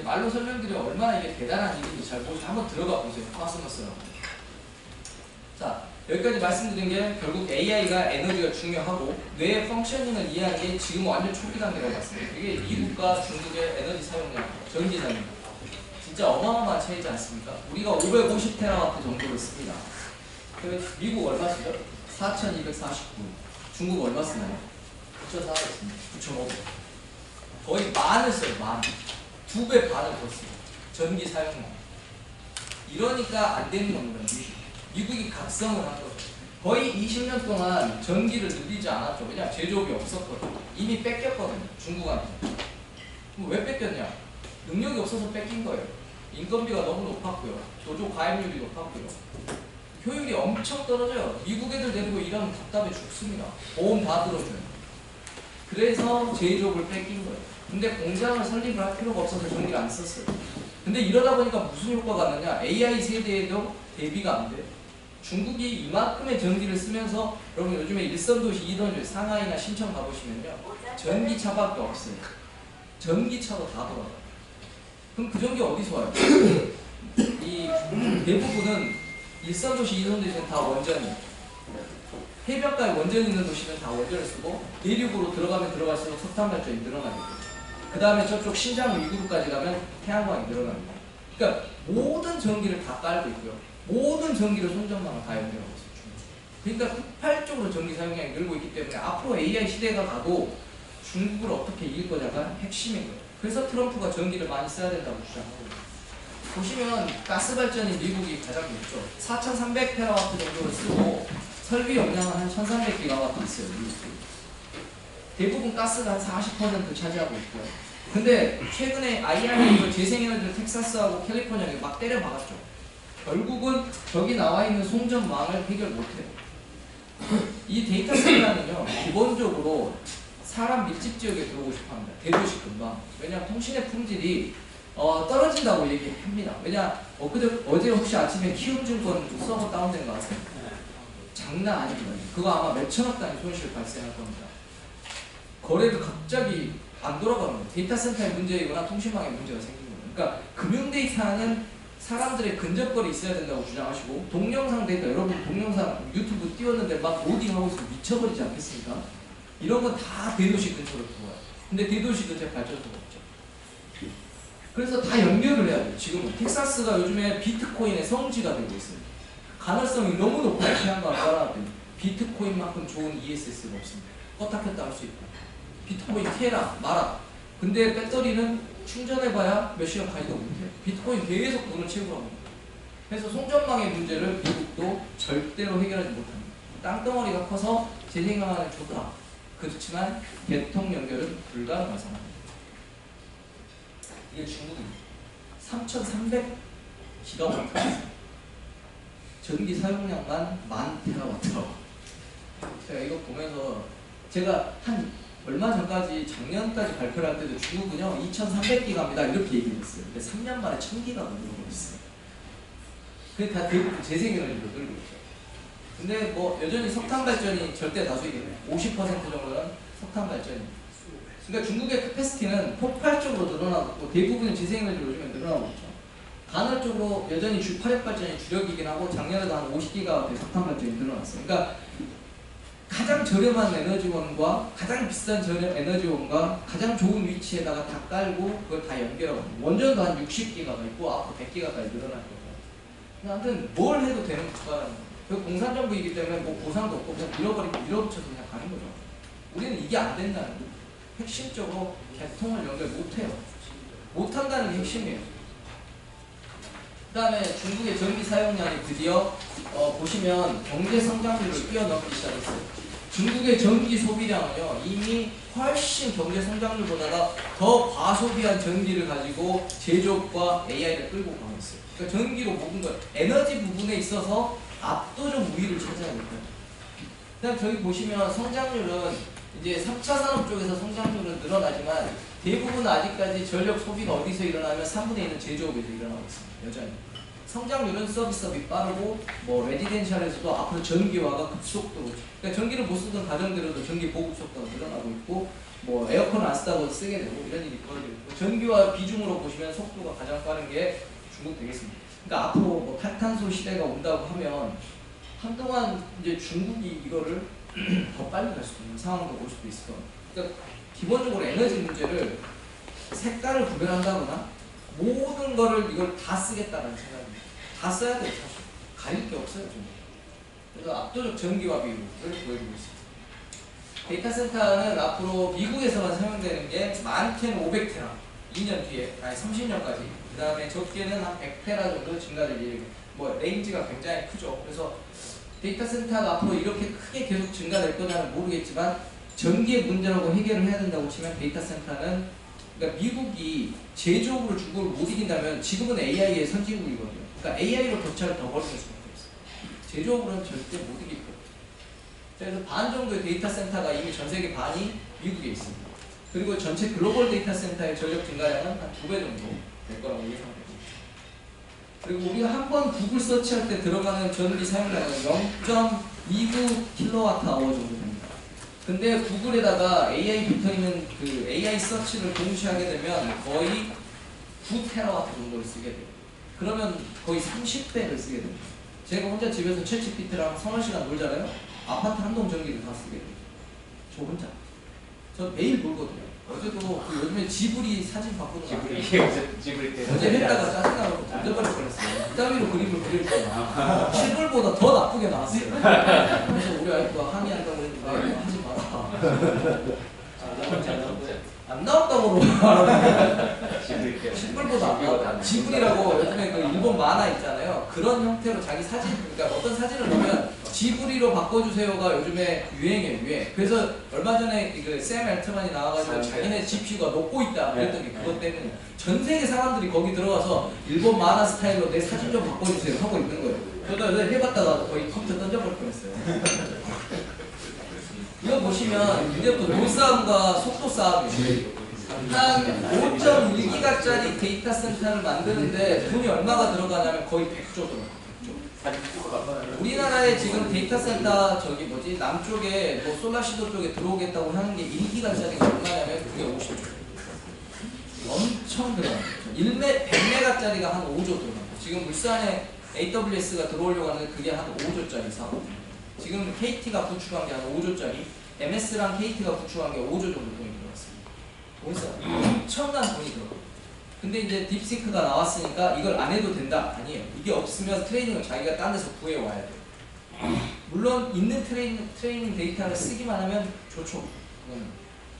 [SPEAKER 2] 말로 설명드리면 얼마나 이게 대단한 일인지 잘 보시면 한번 들어가 보세요. 코스모스라고. 자, 여기까지 말씀드린 게 결국 AI가 에너지가 중요하고 뇌의 펑셔닝을 이해하는 게 지금 완전 초기 단계라고 봤습니다. 이게 미국과 중국의 에너지 사용량, 전기 사용량 진짜 어마어마한 차이지 않습니까? 우리가 550테라와트 정도를 씁니다. 미국 얼마 쓰죠? 4249. 중국 얼마 쓰나요? 9,400 씁니다. 9,500. 거의 만을 써요. 만. 2배 반을 더 써요. 전기 사용량. 이러니까 안 되는 겁니다. 미국이 각성을 한 거죠. 거의 20년 동안 전기를 늘리지 않았죠. 왜냐하면 제조업이 없었거든요. 이미 뺏겼거든요. 중국한테. 그럼 왜 뺏겼냐? 능력이 없어서 뺏긴 거예요. 인건비가 너무 높았고요. 조조 가입률이 높았고요. 효율이 엄청 떨어져요. 미국 애들 데리고 일하면 답답해 죽습니다. 보험 다 들어줘요. 그래서 제조업을 뺏긴 거예요. 근데 공장을 설립을 할 필요가 없어서 전기를 안 썼어요. 근데 이러다 보니까 무슨 효과가 났냐? AI 세대에도 대비가 안 돼요. 중국이 이만큼의 전기를 쓰면서, 여러분 요즘에 일선도시, 이선도시, 상하이나 신천 가보시면요, 전기차밖에 없어요. 전기차로 다 돌아가요. 그럼 그 전기 어디서 와요? 이 대부분은 일선도시, 이선도시는 다 원전이에요. 해변가에 원전 있는 도시는 다 원전을 쓰고 내륙으로 들어가면 들어갈수록 석탄 발전이 늘어나겠죠. 그 다음에 저쪽 신장 위구르까지 가면 태양광이 늘어납니다. 그러니까 모든 전기를 다 깔고 있고요. 모든 전기를 송전망을 다 연결하고 있어요. 그러니까 폭발적으로 전기 사용량이 늘고 있기 때문에 앞으로 AI 시대가 가도 중국을 어떻게 이길 거냐가 핵심인 거예요. 그래서 트럼프가 전기를 많이 써야 된다고 주장하고 있어요. 보시면 가스 발전이 미국이 가장 높죠. 4,300테라와트 정도를 쓰고 설비 용량은 한 1,300기가와트 있어요. 미국이. 대부분 가스가 한 40% 차지하고 있고요. 근데 최근에 IRA 재생에너지 텍사스하고 캘리포니아에 막 때려 박았죠. 결국은 저기 나와 있는 송전망을 해결 못해요. 이 데이터 센터는요, 기본적으로 사람 밀집 지역에 들어오고 싶어 합니다. 대도시 근방. 왜냐하면 통신의 품질이 떨어진다고 얘기합니다. 왜냐, 어제 혹시 아침에 키움증권 서버 다운된 거 아세요? 장난 아닙니다. 그거 아마 몇천억 단위 손실 발생할 겁니다. 거래도 갑자기 안 돌아가는 거예요. 데이터 센터의 문제이거나 통신망의 문제가 생긴 거예요. 그러니까 금융 데이터는 사람들의 근접거리 있어야 된다고 주장하시고, 동영상 데이터, 여러분 동영상 유튜브 띄웠는데 막 로딩하고 있으면 미쳐버리지 않겠습니까? 이런 건 다 대도시 근처로 들어와요. 근데 대도시 근처에 발전소가 없죠. 그래서 다 연결을 해야 돼요. 지금은 텍사스가 요즘에 비트코인의 성지가 되고 있어요. 가능성이 너무 높아요. 태양광을 깔아놨더니 비트코인만큼 좋은 ESS가 없습니다. 껐다 켰다 할 수 있고, 비트코인 캐라 마라. 근데 배터리는 충전해봐야 몇 시간 가지도 못해요. 비트코인 계속 돈을 채우라고 합니다. 그래서 송전망의 문제를 미국도 절대로 해결하지 못합니다. 땅덩어리가 커서 재생에너지는 좋다. 그렇지만 개통 연결은 불가능한 상황입니다. 이게 중국입니다. 3,300기가와트 전기 사용량만 10,000테라와트라고. 제가 이거 보면서 제가 한 얼마 전까지, 작년까지 발표를 할 때도 중국은요 2,300기가입니다 이렇게 얘기했어요. 근데 3년 만에 1,000기가가 늘어버렸어요. 그게 다 대부분 재생에너지로 늘고 있죠. 근데 뭐 여전히 석탄 발전이 절대 다수이겠네요. 50% 정도는 석탄 발전입니다. 그러니까 중국의 캐패시티는 폭발적으로 늘어나고 대부분의 재생에너지로 요즘에 늘어나고 있죠. 간헐적으로 여전히 화력 발전이 주력이긴 하고 작년에도 한 50기가와트의 석탄 발전이 늘어났어요. 그러니까 가장 저렴한 에너지원과 가장 비싼 에너지원과 가장 좋은 위치에다가 다 깔고 그걸 다 연결하고 원전도 한 60기가가 있고 앞으로 100기가까지 늘어날 거고 아무튼 뭘 해도 되는 국가라는 거예요. 그 공산정부이기 때문에 뭐 보상도 없고 그냥 밀어붙여서 그냥 가는 거죠. 우리는 이게 안 된다는 거예요. 핵심적으로 개통을 연결 못해요. 못한다는 게 핵심이에요. 그 다음에 중국의 전기 사용량이 드디어 보시면 경제 성장률을 뛰어넘기 시작했어요. 중국의 전기 소비량은요 이미 훨씬 경제 성장률보다 더 과소비한 전기를 가지고 제조업과 AI를 끌고 가고 있어요. 그러니까 전기로 모든 걸 에너지 부분에 있어서 압도적 우위를 차지하고 있거든요. 그다음 저기 보시면 성장률은 이제 3차 산업 쪽에서 성장률은 늘어나지만 대부분 아직까지 전력 소비가 어디서 일어나면 3분의 1은 제조업에서 일어나고 있습니다. 여전히. 성장률은 서비스업이 빠르고 뭐 레지덴셜에서도 앞으로 전기화가 급속도로 그러니까 전기를 못 쓰던 가정들에도 전기 보급 속도가 늘어나고 있고 뭐 에어컨을 안 쓰다고 쓰게 되고 이런 일이 벌어지고 있고 전기화 비중으로 보시면 속도가 가장 빠른 게 중국 되겠습니다. 그러니까 앞으로 뭐 탈탄소 시대가 온다고 하면 한동안 이제 중국이 이거를 더 빨리 갈 수도 있는 상황도 올 수도 있을 겁니다. 그러니까 기본적으로 에너지 문제를 색깔을 구별한다거나 모든 거를 이걸 다 쓰겠다는 생각입니다. 다 써야 돼요, 사실. 가릴 게 없어요, 좀. 그래서 압도적 전기화 비율을 보여주고 있습니다. 데이터 센터는 앞으로 미국에서만 사용되는 게 많게는 500테라, 2년 뒤에, 아니 30년까지. 그 다음에 적게는 한 100테라 정도 증가될 예정이에요. 뭐 레인지가 굉장히 크죠. 그래서 데이터 센터가 앞으로 이렇게 크게 계속 증가될 거냐는 모르겠지만 전기의 문제라고 해결을 해야 된다고 치면 데이터 센터는 그러니까 미국이 제조업으로 중국을 못 이긴다면 지금은 AI의 선진국이거든요. 그러니까 AI로 격차를 더 벌리는 수밖에 없어요. 제조업으로는 절대 못 이길 거예요. 그래서 반 정도의 데이터 센터가 이미 전 세계 반이 미국에 있습니다. 그리고 전체 글로벌 데이터 센터의 전력 증가량은 한 2배 정도 될 거라고 예상됩니다. 그리고 우리가 한 번 구글 서치할 때 들어가는 전기 사용량은 0.29kWh 정도 됩니다. 근데 구글에다가 AI 붙어있는 그 AI 서치를 동시에 하게 되면 거의 9TW 정도를 쓰게 돼요. 그러면 거의 30배를 쓰게 됩니다. 제가 혼자 집에서 챗GPT랑 서너 시간 놀잖아요. 아파트 한 동 전기를 다 쓰게 돼요. 저 혼자. 저 매일 놀거든요. 어제도 그 요즘에 지브리 사진 바꾸는 거 어제 했다가 짜증나고 던져버릴 뻔했어요. 이따위로 그림을 그릴 거야. 실물보다 더 나쁘게 나왔어요. 그래서 우리 아이가 항의한다고 했는데 하지 마라. 안 나왔다고 그러고 실물보다 안 나왔다. 지브리라고 요즘에 그 일본 만화 있잖아요. 그런 형태로 자기 사진, 그러니까 어떤 사진을 넣으면 지브리로 바꿔주세요가 요즘에 유행이에요, 유행. 그래서 얼마 전에 그 샘 엘트만이 나와가지고 자기네 GPU가 녹고 있다 그랬던 게 그것 때문에 전 세계 사람들이 거기 들어가서 일본 만화 스타일로 내 사진 좀 바꿔주세요 하고 있는 거예요. 저도 해봤다가 거의 컴퓨터 던져버릴 뻔했어요. 이거 보시면 이제부터 노싸움과 속도 싸움이에요. 한 5.1기가짜리 데이터 센터를 만드는데 돈이 얼마가 들어가냐면 거의 100조 들어가요. 우리나라에 지금 데이터 센터 저기 뭐지 남쪽에 뭐 솔라시도 쪽에 들어오겠다고 하는 게 1기가짜리가 얼마냐면 그게 50조. 엄청 들어가요. 100메가짜리가 한 5조 들어가요. 지금 울산에 AWS가 들어오려고 하는데 그게 한 5조짜리 사업. 지금 KT가 구축한 게 한 5조짜리, MS랑 KT가 구축한 게 5조 정도 돈이 들어갔습니다. 엄청난 돈이 들어가요. 근데 이제 딥시크가 나왔으니까 이걸 안 해도 된다? 아니에요. 이게 없으면 트레이닝을 자기가 딴 데서 구해와야 돼요. 물론 있는 트레이닝 데이터를 쓰기만 하면 좋죠.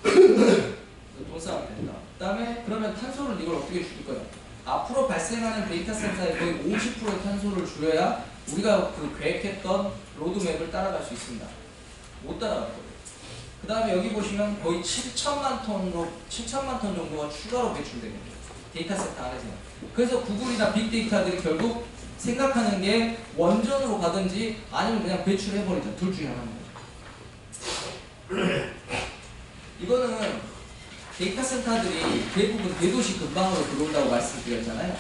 [SPEAKER 2] 돈 싸움 된다. 그 다음에 그러면 탄소를 이걸 어떻게 줄일 거냐? 앞으로 발생하는 데이터 센터의 거의 50%의 탄소를 줄여야 우리가 그 계획했던 로드맵을 따라갈 수 있습니다. 못 따라갈 거예요. 그 다음에 여기 보시면 거의 7천만 톤 정도가 추가로 배출됩니다. 데이터 센터 안에서. 그래서 구글이나 빅데이터들이 결국 생각하는 게 원전으로 가든지 아니면 그냥 배출해버리자. 둘 중에 하나입니다. 이거는 데이터 센터들이 대부분 대도시 근방으로 들어온다고 말씀드렸잖아요.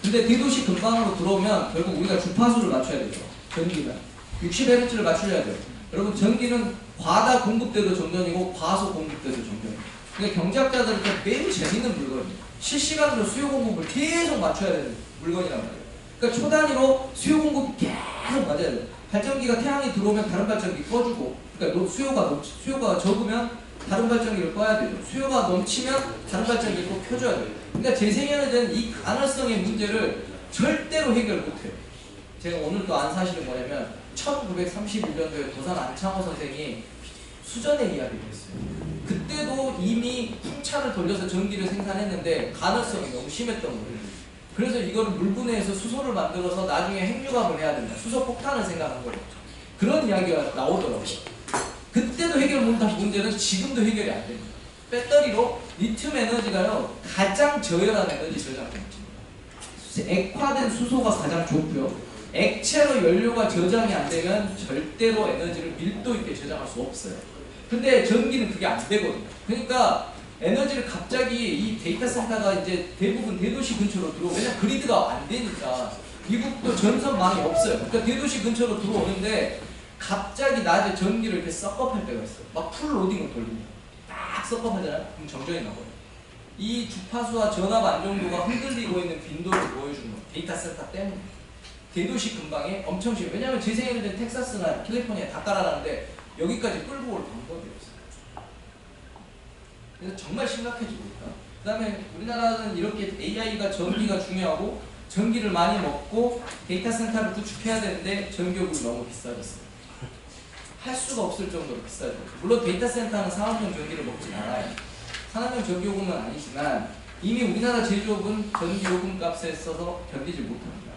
[SPEAKER 2] 근데 대도시 근방으로 들어오면 결국 우리가 주파수를 맞춰야 되죠. 전기는 60Hz를 맞춰야 돼요. 여러분 전기는 과다 공급돼도 정전이고 과소 공급돼도 정전이에요. 그러니까 경제학자들한테 매우 재밌는 물건이에요. 실시간으로 수요 공급을 계속 맞춰야 되는 물건이란 말이에요. 그러니까 초 단위로 수요 공급이 계속 맞아야 돼요. 발전기가 태양이 들어오면 다른 발전기 꺼주고, 그러니까 수요가 적으면 다른 발전기를 꺼야 되죠. 수요가 넘치면 다른 발전기를 꼭 켜줘야 돼요. 그러니까 재생에너지는 이 가능성의 문제를 절대로 해결 못해요. 제가 오늘 또 안 사실은 뭐냐면 1931년도에 도산 안창호 선생이 수전의 이야기를 했어요. 그때도 이미 풍차를 돌려서 전기를 생산했는데 가능성이 너무 심했던 거예요. 그래서 이거를 물분해해서 수소를 만들어서 나중에 핵융합을 해야 된다. 수소 폭탄을 생각한 거예요. 그런 이야기가 나오더라고요. 그때도 해결 못한 문제는 지금도 해결이 안 됩니다. 배터리로 리튬 에너지가요 가장 저열한 에너지 저장 장치입니다. 액화된 수소가 가장 좋고요. 액체로 연료가 저장이 안 되면 절대로 에너지를 밀도 있게 저장할 수 없어요. 근데 전기는 그게 안 되거든요. 그러니까 에너지를 갑자기 이 데이터 센터가 이제 대부분 대도시 근처로 들어오고, 왜냐면 그리드가 안 되니까. 미국도 전선망이 없어요. 그러니까 대도시 근처로 들어오는데 갑자기 낮에 전기를 이렇게 섞업할 때가 있어요. 막 풀로딩을 돌립니다. 딱 섞업하잖아요. 그럼 정전이 나거든요. 이 주파수와 전압 안정도가 흔들리고 있는 빈도를 보여주는 거예요. 데이터 센터 때문에. 대도시 근방에 엄청 심해요. 왜냐하면 재생에너지는 텍사스나 캘리포니아에 다 깔아놨는데 여기까지 끌고 올 방법이 없어요. 그래서 정말 심각해지고 있다. 그 다음에 우리나라는 이렇게 AI가 전기가 중요하고 전기를 많이 먹고 데이터 센터를 구축해야 되는데 전기요금이 너무 비싸졌어요. 할 수가 없을 정도로 비싸죠. 물론 데이터 센터는 산업용 전기를 먹진 않아요. 산업용 전기요금은 아니지만 이미 우리나라 제조업은 전기요금 값에 있어서 견디지 못합니다.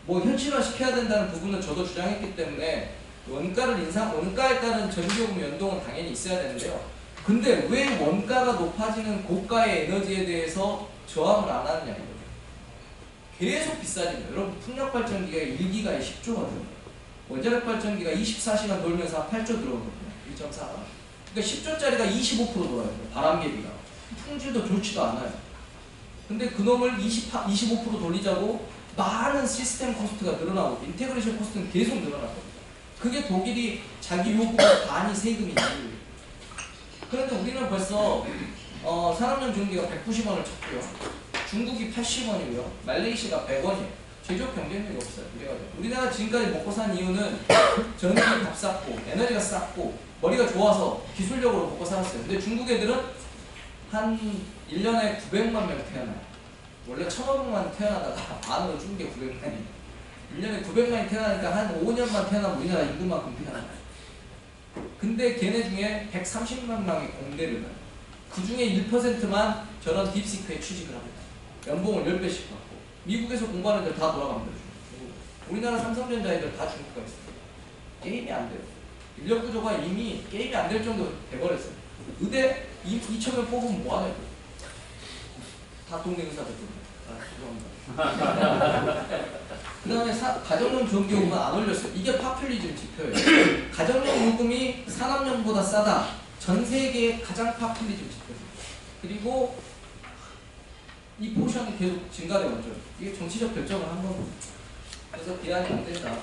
[SPEAKER 2] 뭐 현실화 시켜야 된다는 부분은 저도 주장했기 때문에 원가에 따른 전기요금 연동은 당연히 있어야 되는데요. 근데 왜 원가가 높아지는 고가의 에너지에 대해서 저항을 안 하느냐 이거죠. 계속 비싸집니다. 여러분 풍력발전기가 1기가에 10조가 들어요. 원자력 발전기가 24시간 돌면서 한 8조 들어오거든요. 1.4가. 그러니까 10조짜리가 25% 돌아요. 바람개비가. 품질도 좋지도 않아요. 근데 그놈을 25% 돌리자고 많은 시스템 코스트가 늘어나고 인테그레이션 코스트는 계속 늘어나거든요. 그게 독일이 자기 요금의 반이 세금인 이유예요. 그런데 우리는 벌써 산업용 전기가 190원을 쳤고요. 중국이 80원이고요. 말레이시아가 100원이에요. 제조업 경쟁력이 없어요. 우리나라 지금까지 먹고 산 이유는 전기가 값 쌌고 에너지가 쌌고 머리가 좋아서 기술력으로 먹고 살았어요. 근데 중국 애들은 한 1년에 900만 명 태어나요. 원래 1,500만 태어나다가 반으로 줄은 게 900만이. 1년에 900만이 태어나니까 한 5년만 태어나면 우리나라 인구만큼 태어나요. 근데 걔네 중에 130만 명이 공대를 가요. 그 중에 1%만 저런 딥시크에 취직을 합니다. 연봉을 10배씩 받고. 미국에서 공부하는 애들 다 돌아갑니다. 우리나라 삼성전자 애들 다 중국가 있어요. 게임이 안 돼요. 인력 구조가 이미 게임이 안 될 정도로 돼버렸어요. 의대 2,000명 뽑으면 뭐하냐. 다 동네 의사들 죄송합니다. 그 다음에 가정용 전기요금은 안 올렸어요. 이게 파퓰리즘 지표예요. 가정용 요금이 산업용보다 싸다. 전 세계의 가장 파퓰리즘 지표예요. 그리고 이 포션이 계속 증가돼 왔죠. 이게 정치적 결정을 한 거고. 그래서 비난이 안 된다.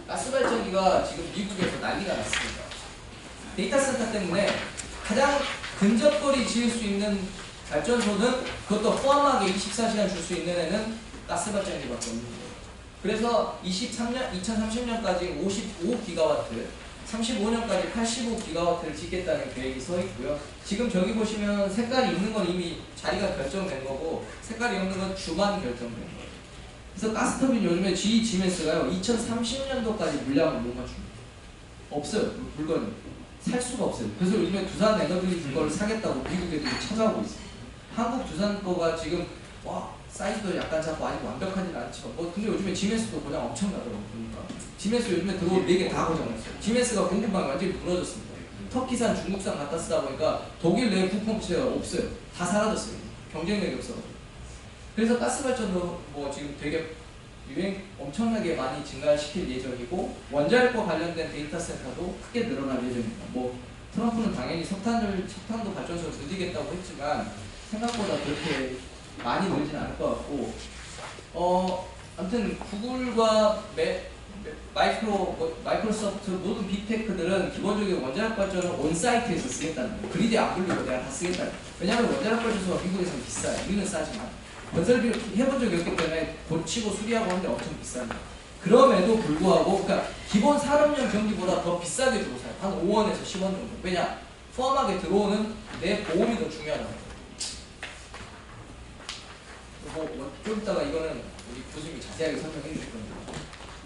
[SPEAKER 2] 가스발전기가 지금 미국에서 난리가 났습니다. 데이터 센터 때문에 가장 근접거리 지을 수 있는 발전소는 그것도 포함하게 24시간 줄 수 있는 애는 가스발전기밖에 없는 거예요. 그래서 2030년까지 55기가와트, 35년까지 85기가와트를 짓겠다는 계획이 서 있고요. 지금 저기 보시면 색깔이 있는 건 이미 자리가 결정된 거고 색깔이 없는 건 주만 결정된 거예요. 그래서 가스터빈 요즘에 GE 지멘스가요 2030년도까지 물량을 못 맞춥니다. 없어요. 물건이. 살 수가 없어요. 그래서 요즘에 두산 에너지 거를 사겠다고 미국 애들이 찾아오고 있어요. 한국 두산 거가 지금 사이즈도 약간 작고 아직 완벽하진 않죠. 근데 요즘에 지멘스도 고장 엄청나더라고요. 보니까. 지멘스 요즘에 들어온 4개 다 고장났어요. 지멘스가 공급망이 완전히 무너졌습니다. 터키산, 중국산 갖다 쓰다 보니까 독일 내 부품체가 없어요. 다 사라졌어요. 경쟁력이 없어. 그래서 가스발전도 지금 되게 유행 엄청나게 많이 증가시킬 예정이고 원자력과 관련된 데이터 센터도 크게 늘어날 예정입니다. 트럼프는 당연히 석탄도 발전소를 늘리겠다고 했지만 생각보다 그렇게 많이 늘지는 않을 것 같고 아무튼 구글과 마이크로소프트 모든 빅테크들은 기본적으로 원자력 발전을 온사이트에서 쓰겠다는 거예요. 그리드에 안 불리고 내가 다 쓰겠다는 거예요. 왜냐하면 원자력 발전소가 미국에서는 비싸요. 우리는 싸지만 건설비 해본 적이 없기 때문에 고치고 수리하고 하는데 엄청 비쌉니다. 그럼에도 불구하고 그러니까 기본 산업용 전기보다 더 비싸게 들어오잖아요. 한 5원에서 10원 정도. 왜냐? 포함하게 들어오는 내 보험이 더 중요하다는 거예요. 좀 이따가 이거는 우리 교수님이 자세하게 설명해 주실 겁니다.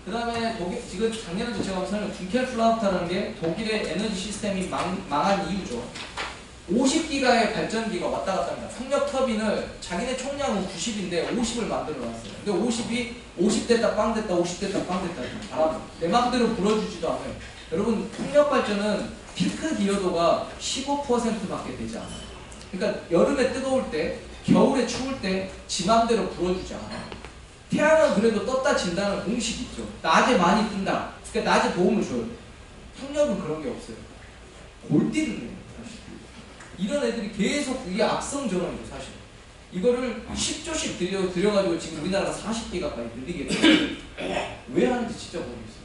[SPEAKER 2] 그 다음에 지금 작년에도 제가 설명 둔켈플라우타라는 게 독일의 에너지 시스템이 망한 이유죠. 50기가의 발전기가 왔다 갔다 합니다. 풍력 터빈을 자기네 총량은 90인데 50을 만들어 놨어요. 근데 50이 50됐다 빵 됐다 50됐다 빵 됐다 바람 내 맘대로 불어주지도 않아요. 여러분 풍력 발전은 피크 기여도가 15%밖에 되지 않아요. 그러니까 여름에 뜨거울 때 겨울에 추울 때 지 맘대로 불어주지 않아요. 태양은 그래도 떴다 진다는 공식이 있죠. 낮에 많이 뜬다. 그러니까 낮에 도움을 줘요. 풍력은 그런 게 없어요. 골디를 내요. 사실. 이런 애들이 계속 이게 악성 전원이죠. 사실. 이거를 10조씩 들여가지고 지금 우리나라가 40개 가까이 늘리게 돼요. 왜 하는지 진짜 모르겠어요.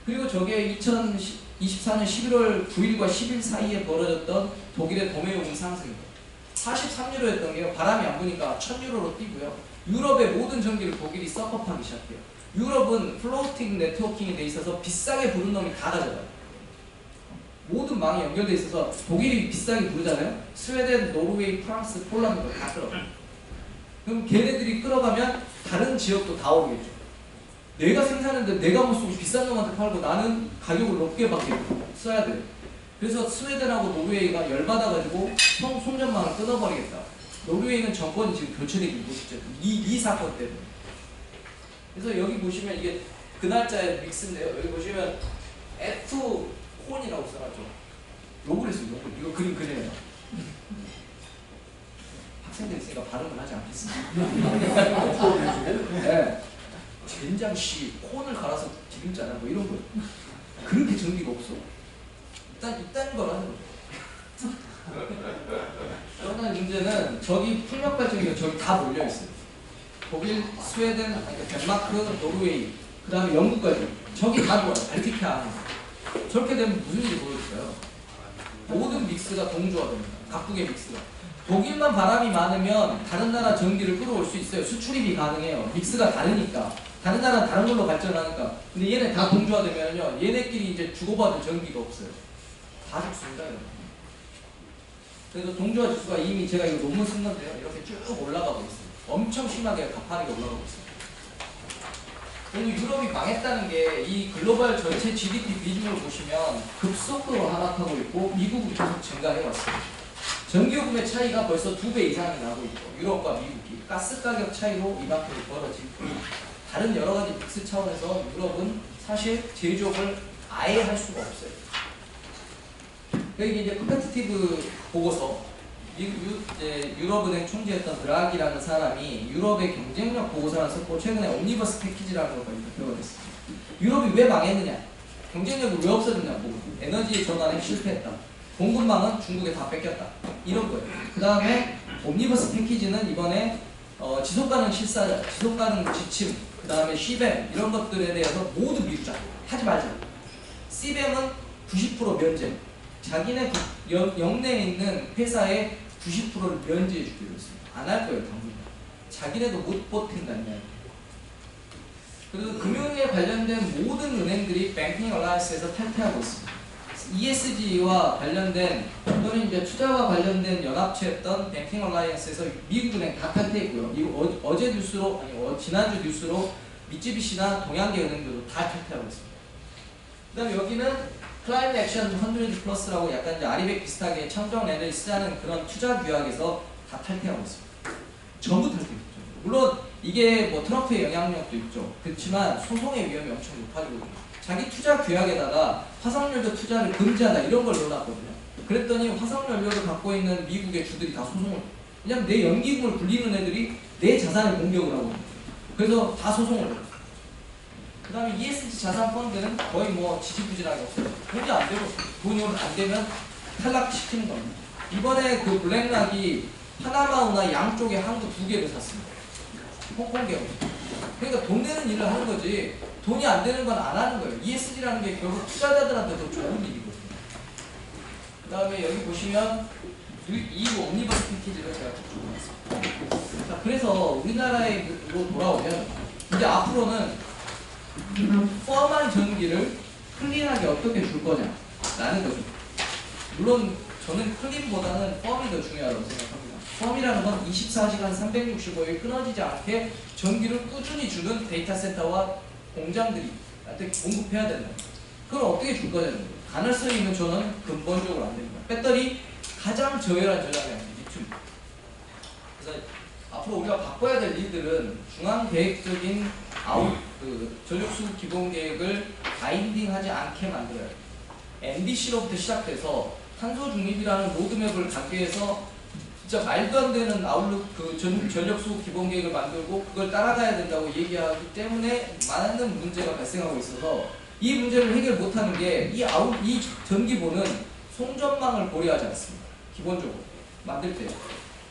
[SPEAKER 2] 그리고 저게 2024년 11월 9일과 10일 사이에 벌어졌던 독일의 도매요금 상승이에요. 43유로였던 게요. 바람이 안 부니까 1000유로로 뛰고요. 유럽의 모든 전기를 독일이 썩업하기 시작해요. 유럽은 플로팅 네트워킹이 돼 있어서 비싸게 부른 놈이 다 가져가요. 모든 망이 연결돼 있어서 독일이 비싸게 부르잖아요. 스웨덴, 노르웨이, 프랑스, 폴란드 다 끌어가요. 그럼 걔네들이 끌어가면 다른 지역도 다 오르겠죠. 내가 생산했는데 내가 못 쓰고 비싼 놈한테 팔고 나는 가격을 높게 받게 써야 돼요. 그래서 스웨덴하고 노르웨이가 열받아가지고 송전망을 끊어버리겠다. 노르웨이는 정권이 지금 교체되기 무섭죠. 이 사건 때문에. 그래서 여기 보시면 이게 그 날짜의 믹스인데요. 여기 보시면 F 콘이라고 써놨죠. 욕을 했어요. 욕을. 이거 그림 그려요. 학생들 있으니까 발음을 하지 않겠습니다. 네. 젠장씨 콘을 갈아서 기름잖아. 뭐 이런 거. 그렇게 전기가 없어. 일단 이딴 걸 하는 거죠. 또 하나의 문제는 저기 풍력 발전기가 저기 다 몰려 있어요. 독일, 스웨덴, 덴마크, 노르웨이, 그 다음에 영국까지 저기 다 좋아요. 발티크야. 저렇게 되면 무슨 일이 벌어질까요? 모든 믹스가 동조화됩니다. 각국의 믹스가. 독일만 바람이 많으면 다른 나라 전기를 끌어올 수 있어요. 수출입이 가능해요. 믹스가 다르니까. 다른 나라는 다른 걸로 발전하니까. 근데 얘네 다 동조화되면요. 얘네끼리 이제 주고받을 전기가 없어요. 다 죽습니다. 여러분. 그래서 동조화 지수가 이미 제가 이거 논문 쓴 건데요. 이렇게 쭉 올라가고 있어요. 엄청 심하게 가파르게 올라가고 있어요. 그리고 유럽이 망했다는 게 이 글로벌 전체 GDP 비중을 보시면 급속도로 하락하고 있고 미국은 계속 증가해왔어요. 전기요금의 차이가 벌써 2배 이상이 나고 있고 유럽과 미국이 가스 가격 차이로 이만큼 벌어지고 다른 여러 가지 믹스 차원에서 유럽은 사실 제조업을 아예 할 수가 없어요. 이게 이제 컴페티티브 보고서 유럽은행 총재였던 드라기라는 사람이 유럽의 경쟁력 보고서를 썼고 최근에 옴니버스 패키지라는 것까지 발표가 됐습니다. 유럽이 왜 망했느냐? 경쟁력이 왜 없어졌냐? 에너지 전환에 실패했다. 공급망은 중국에 다 뺏겼다. 이런 거예요. 그 다음에 옴니버스 패키지는 이번에 지속가능 실사자, 지속가능 지침, 그 다음에 C뱀 이런 것들에 대해서 모두 미루자. 하지 말자. C뱀은 90% 면제. 자기네 영내에 있는 회사의 90%를 면제해 주기로 했습니다. 안 할 거예요, 당분간. 자기네도 못 버틴다는 이야기. 그래서 금융에 관련된 모든 은행들이 뱅킹 얼라이언스에서 탈퇴하고 있습니다. ESG와 관련된 또는 이제 투자와 관련된 연합체였던 뱅킹 얼라이언스에서 미국은행 다 탈퇴했고요. 이거 어제 뉴스로 지난주 뉴스로 미쯔비시나 동양계 은행들도 다 탈퇴하고 있습니다. 그다음 여기는 클라이밋 액션 100 플러스라고 약간 이제 아리백 비슷하게 청정랜을 쓰자는 그런 투자 규약에서 다 탈퇴하고 있습니다. 전부 탈퇴했죠. 물론 이게 뭐 트럼프의 영향력도 있죠. 그렇지만 소송의 위험이 엄청 높아지고 있죠. 자기 투자 규약에다가 화석연료 투자를 금지하다 이런 걸 넣어놨거든요. 그랬더니 화석연료를 갖고 있는 미국의 주들이 다 소송을 왜냐면 내 연기금을 굴리는 애들이 내 자산을 공격을 하거든요. 그래서 다 소송을 해요. 그 다음에 ESG 자산 펀드는 거의 뭐 지지부진하게 없어요. 돈이 안 되고 돈이 안 되면 탈락시키는 겁니다. 이번에 그 블랙락이 파나마우나 양쪽에 항구 2개를 샀습니다. 홍콩 기업. 그러니까 돈 되는 일을 하는 거지 돈이 안 되는 건 안 하는 거예요. ESG라는 게 결국 투자자들한테 더 좋은 일이거든요. 그 다음에 여기 보시면 이 옴니버스 패키지를 제가 쭉 적어놨습니다. 자, 그래서 우리나라에 돌아오면 이제 앞으로는 펌한 전기를 클린하게 어떻게 줄 거냐라는 거죠. 물론 저는 클린보다는 펌이 더 중요하다고 생각합니다. 펌이라는 건 24시간 365일 끊어지지 않게 전기를 꾸준히 주는 데이터 센터와 공장들이 한테 공급해야 된다. 그걸 어떻게 줄 거냐는 거예요. 가능성이 있는 저는 근본적으로 안 됩니다. 배터리 가장 저열한 저장량이 리튬. 그래서 앞으로 우리가 바꿔야 될 일들은 중앙 계획적인 전력 수급 기본 계획을 바인딩하지 않게 만들어야 돼요. NDC로부터 시작돼서 탄소 중립이라는 로드맵을 갖기 위해서 진짜 말도 안 되는 아웃룩 전력 수급 기본 계획을 만들고 그걸 따라가야 된다고 얘기하기 때문에 많은 문제가 발생하고 있어서 이 문제를 해결 못하는 게 이 전기보는 송전망을 고려하지 않습니다. 기본적으로 만들 때.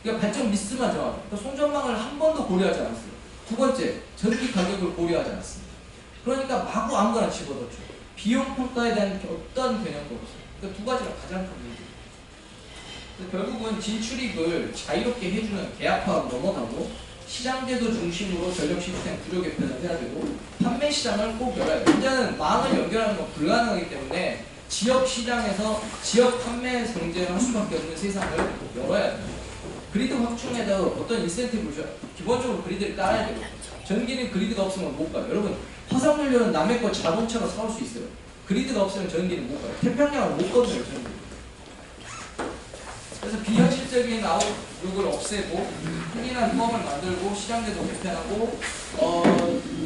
[SPEAKER 2] 그러니까 발전 미스만 정하고 그러니까 송전망을 한 번도 고려하지 않았어요. 두 번째, 전기 가격을 고려하지 않았습니다. 그러니까 마구 아무거나 집어넣죠. 비용 평가에 대한 어떤 개념도 없어요. 그러니까 두 가지가 가장 큰 문제예요. 결국은 진출입을 자유롭게 해주는 계약화로 넘어가고 시장제도 중심으로 전력 시스템 구조 개편을 해야 되고 판매 시장을 꼭 열어야 돼요. 현재는 망을 연결하는 건 불가능하기 때문에 지역 시장에서 지역 판매 경쟁을 할 수밖에 없는 세상을 열어야 돼요. 그리드 확충에다 어떤 인센티브를 줘요. 기본적으로 그리드를 깔아야 되고 전기는 그리드가 없으면 못 가요. 여러분 화석연료는 남의 거 자동차로 사올 수 있어요. 그리드가 없으면 전기는 못 가요. 태평양을 못 건너요. 전기. 그래서 비현실적인 아웃룩을 없애고 클린한 펌을 만들고 시장제도 개편하고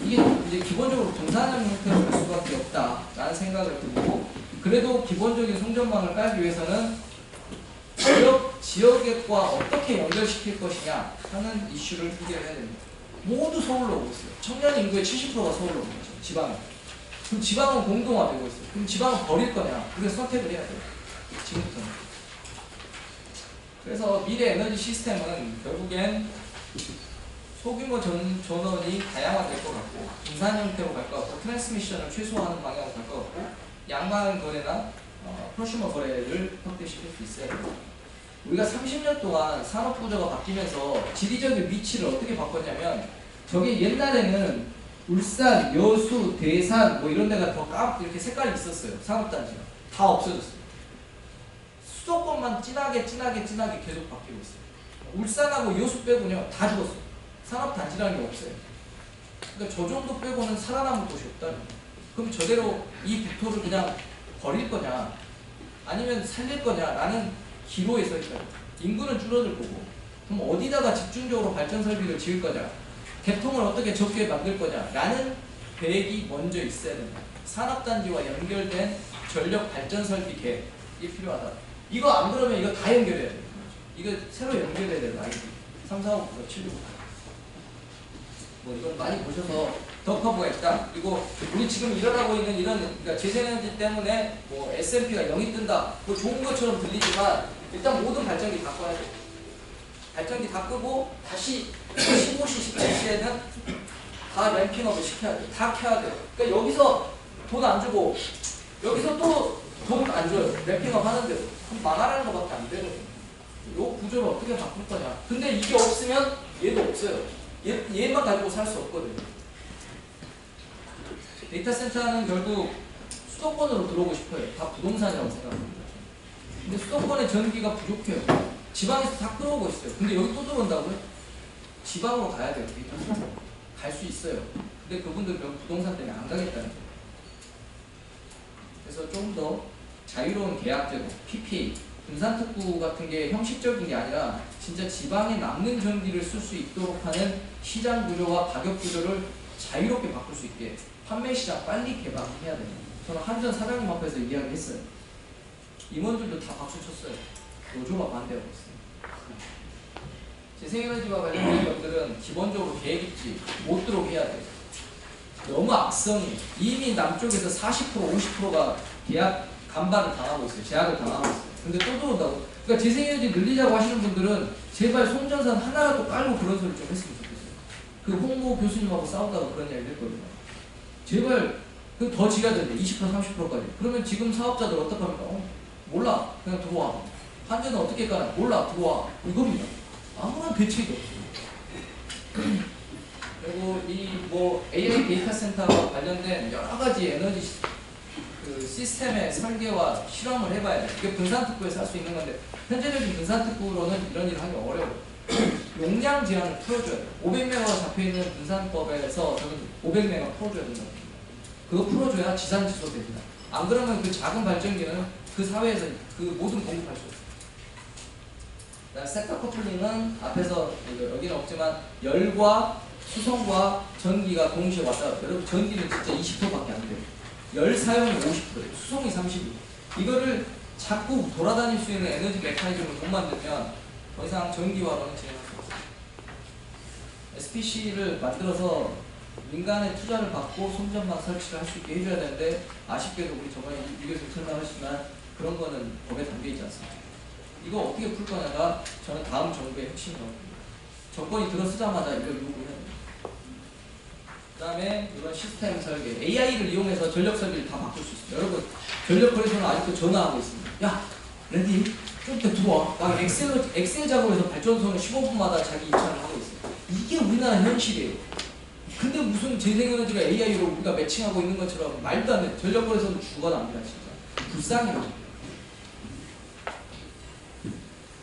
[SPEAKER 2] 이게 이제 기본적으로 정산형 형태로 갈 수밖에 없다라는 생각을 들고 그래도 기본적인 송전망을 깔기 위해서는 지역과 어떻게 연결시킬 것이냐 하는 이슈를 해결해야 됩니다. 모두 서울로 오고 있어요. 청년 인구의 70%가 서울로 오고 있죠. 지방에. 그럼 지방은 공동화되고 있어요. 그럼 지방은 버릴 거냐? 그래서 선택을 해야 돼요. 지금부터는. 그래서 미래 에너지 시스템은 결국엔 소규모 전원이 다양화될 것 같고 분산 형태로 갈 것 같고 트랜스미션을 최소화하는 방향으로 갈 것 같고 양방 거래나 프로슈머 거래를 확대시킬 수 있어야 됩니다. 우리가 30년 동안 산업 구조가 바뀌면서 지리적인 위치를 어떻게 바꿨냐면 저게 옛날에는 울산, 여수, 대산 뭐 이런 데가 더 이렇게 색깔이 있었어요. 산업단지가 다 없어졌어요. 수도권만 진하게 계속 바뀌고 있어요. 울산하고 여수 빼고는 다 죽었어요. 산업단지라는 게 없어요. 그러니까 저 정도 빼고는 살아남을 곳이 없다는 거예요. 그럼 저대로 이 국토를 그냥 버릴 거냐 아니면 살릴 거냐라는 기로에 서 있다. 인구는 줄어들 거고 그럼 어디다가 집중적으로 발전 설비를 지을 거냐 개통을 어떻게 적게 만들 거냐라는 계획이 먼저 있어야 됩니다. 산업단지와 연결된 전력 발전 설비 계획이 필요하다. 이거 안 그러면 이거 다 연결해야 돼요. 이거 새로 연결해야 돼요. 아이디 3, 4, 5, 9, 7, 6. 뭐 이건 많이 보셔서 더 커브가 있다. 그리고 우리 지금 일어나고 있는 이런 그러니까 재생에너지 때문에 뭐 S&P가 0이 뜬다. 뭐 좋은 것처럼 들리지만 일단 모든 발전기 다 꺼야 돼. 발전기 다 끄고 다시 15시, 17시에는 다 램핑업을 시켜야 돼. 다 켜야 돼. 그러니까 여기서 돈 안 주고 여기서 또 돈 안 줘요. 램핑업 하는데도. 그럼 망하라는 것밖에 안 되거든요. 요 구조를 어떻게 바꿀 거냐. 근데 이게 없으면 얘도 없어요. 얘만 가지고 살 수 없거든요. 데이터 센터는 결국 수도권으로 들어오고 싶어요. 다 부동산이라고 생각합니다. 근데 수도권의 전기가 부족해요. 지방에서 다 끌어오고 있어요. 근데 여기 또 들어온다고요? 지방으로 가야 돼요. 갈 수 있어요. 근데 그분들 결국 부동산 때문에 안 가겠다는 거예요. 그래서 좀 더 자유로운 계약제도, PPA, 분산특구 같은 게 형식적인 게 아니라 진짜 지방에 남는 전기를 쓸 수 있도록 하는 시장 구조와 가격 구조를 자유롭게 바꿀 수 있게 판매 시장 빨리 개방해야 됩니다. 저는 한전 사장님 앞에서 이야기했어요. 임원들도 다 박수 쳤어요. 노조가 반대하고 있어요. 재생에너지와 관련된 것들은 기본적으로 계획 있지 못 들어오게 해야 돼요. 너무 악성이 이미 남쪽에서 40% 50%가 계약 간발을 당하고 있어요. 제약을 당하고 있어요. 근데 또 들어온다고. 그러니까 재생에너지 늘리자고 하시는 분들은 제발 송전산 하나라도 깔고 그런 소리 좀 했으면 좋겠어요. 그 홍모 교수님하고 싸우다가 그런 이야기 했거든요. 제발 그 더 지어야 되는데 20% 30%까지. 그러면 지금 사업자들 어떡합니까? 몰라. 그냥 들어와. 한전은 어떻게 까나? 몰라. 들어와. 이겁니다. 아무런 대책이 없어요. 그리고 이 뭐 AI 데이터 센터와 관련된 여러 가지 에너지 그 시스템의 설계와 실험을 해봐야 돼. 이게 분산특구에서 할 수 있는 건데 현재적인 분산특구로는 이런 일을 하기 어려워. 용량 제한을 풀어줘야 돼. 500메가가 잡혀있는 분산법에서 저는 500메가 풀어줘야 된다. 그거 풀어줘야 지산 지수 됩니다. 안 그러면 그 작은 발전기는 그 사회에서 그 모든 공급할 수 없어요. 섹터 커플링은 앞에서 여기는 없지만 열과 수성과 전기가 동시에 왔다 갔다. 여러분 전기는 진짜 20%밖에 안 돼요. 열 사용이 50%예요. 수성이 30%. 이거를 자꾸 돌아다닐 수 있는 에너지 메커니즘을 못 만들면 더 이상 전기화로는 진행할 수 없어요. SPC를 만들어서 민간의 투자를 받고 송전망 설치를 할 수 있게 해줘야 되는데 아쉽게도 우리 저번에 유 교수님 설명하시지만 그런 거는 법에 담겨 있지 않습니다. 이거 어떻게 풀 거냐가 저는 다음 정부의 핵심 정부입니다. 정권이 들어서자마자 이걸 요구해야 됩니다. 그 다음에 이런 시스템 설계, AI를 이용해서 전력 설계를 다 바꿀 수 있습니다. 여러분, 전력 거래소는 아직도 전화하고 있습니다. 야, 레디, 좀 더 들어와. 나 엑셀 작업에서 발전소는 15분마다 자기 입찰을 하고 있어요. 이게 우리나라 현실이에요. 근데 무슨 재생에너지가 AI로 우리가 매칭하고 있는 것처럼 말도 안 돼. 전력 거래소는 죽어납니다, 진짜. 불쌍해요.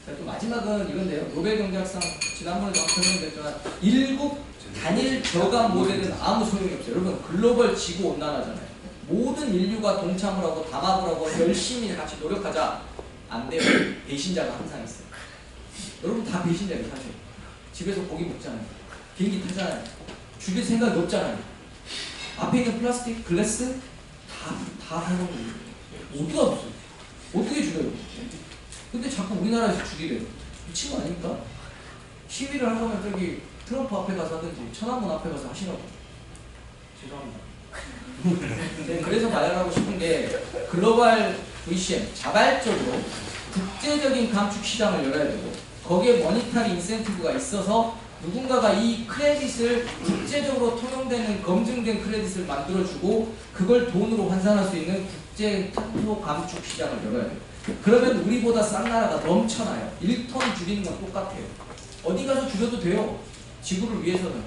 [SPEAKER 2] 자, 또 마지막은 이건데요. 노벨 경제학상 지난번에도 설명드렸지만 일국 단일 저감 모델은 아무 소용이 없어요. 여러분 글로벌 지구 온난화잖아요. 모든 인류가 동참을 하고 담합을 하고 열심히 같이 노력하자. 안 돼요. 배신자가 항상 있어요. 여러분 다 배신자예요 사실. 집에서 고기 먹잖아요. 비행기 타잖아요. 죽일 생각이 없잖아요. 앞에 있는 플라스틱, 글래스 다 해먹는 거예요. 어디가 없어요. 어떻게 죽여요? 근데 자꾸 우리나라에서 죽이래요. 미친 거 아닙니까? 시위를 할 거면 저기 트럼프 앞에 가서 하든지 천안문 앞에 가서 하시라고. 죄송합니다. 네, 그래서 말하고 싶은 게 글로벌 VCM 자발적으로 국제적인 감축 시장을 열어야 되고 거기에 모니터리 인센티브가 있어서 누군가가 이 크레딧을 국제적으로 통용되는 검증된 크레딧을 만들어주고 그걸 돈으로 환산할 수 있는 국제 탄소 감축 시장을 열어야 돼요. 그러면 우리보다 싼 나라가 넘쳐나요. 1톤 줄이는 건 똑같아요. 어디 가서 줄여도 돼요. 지구를 위해서는.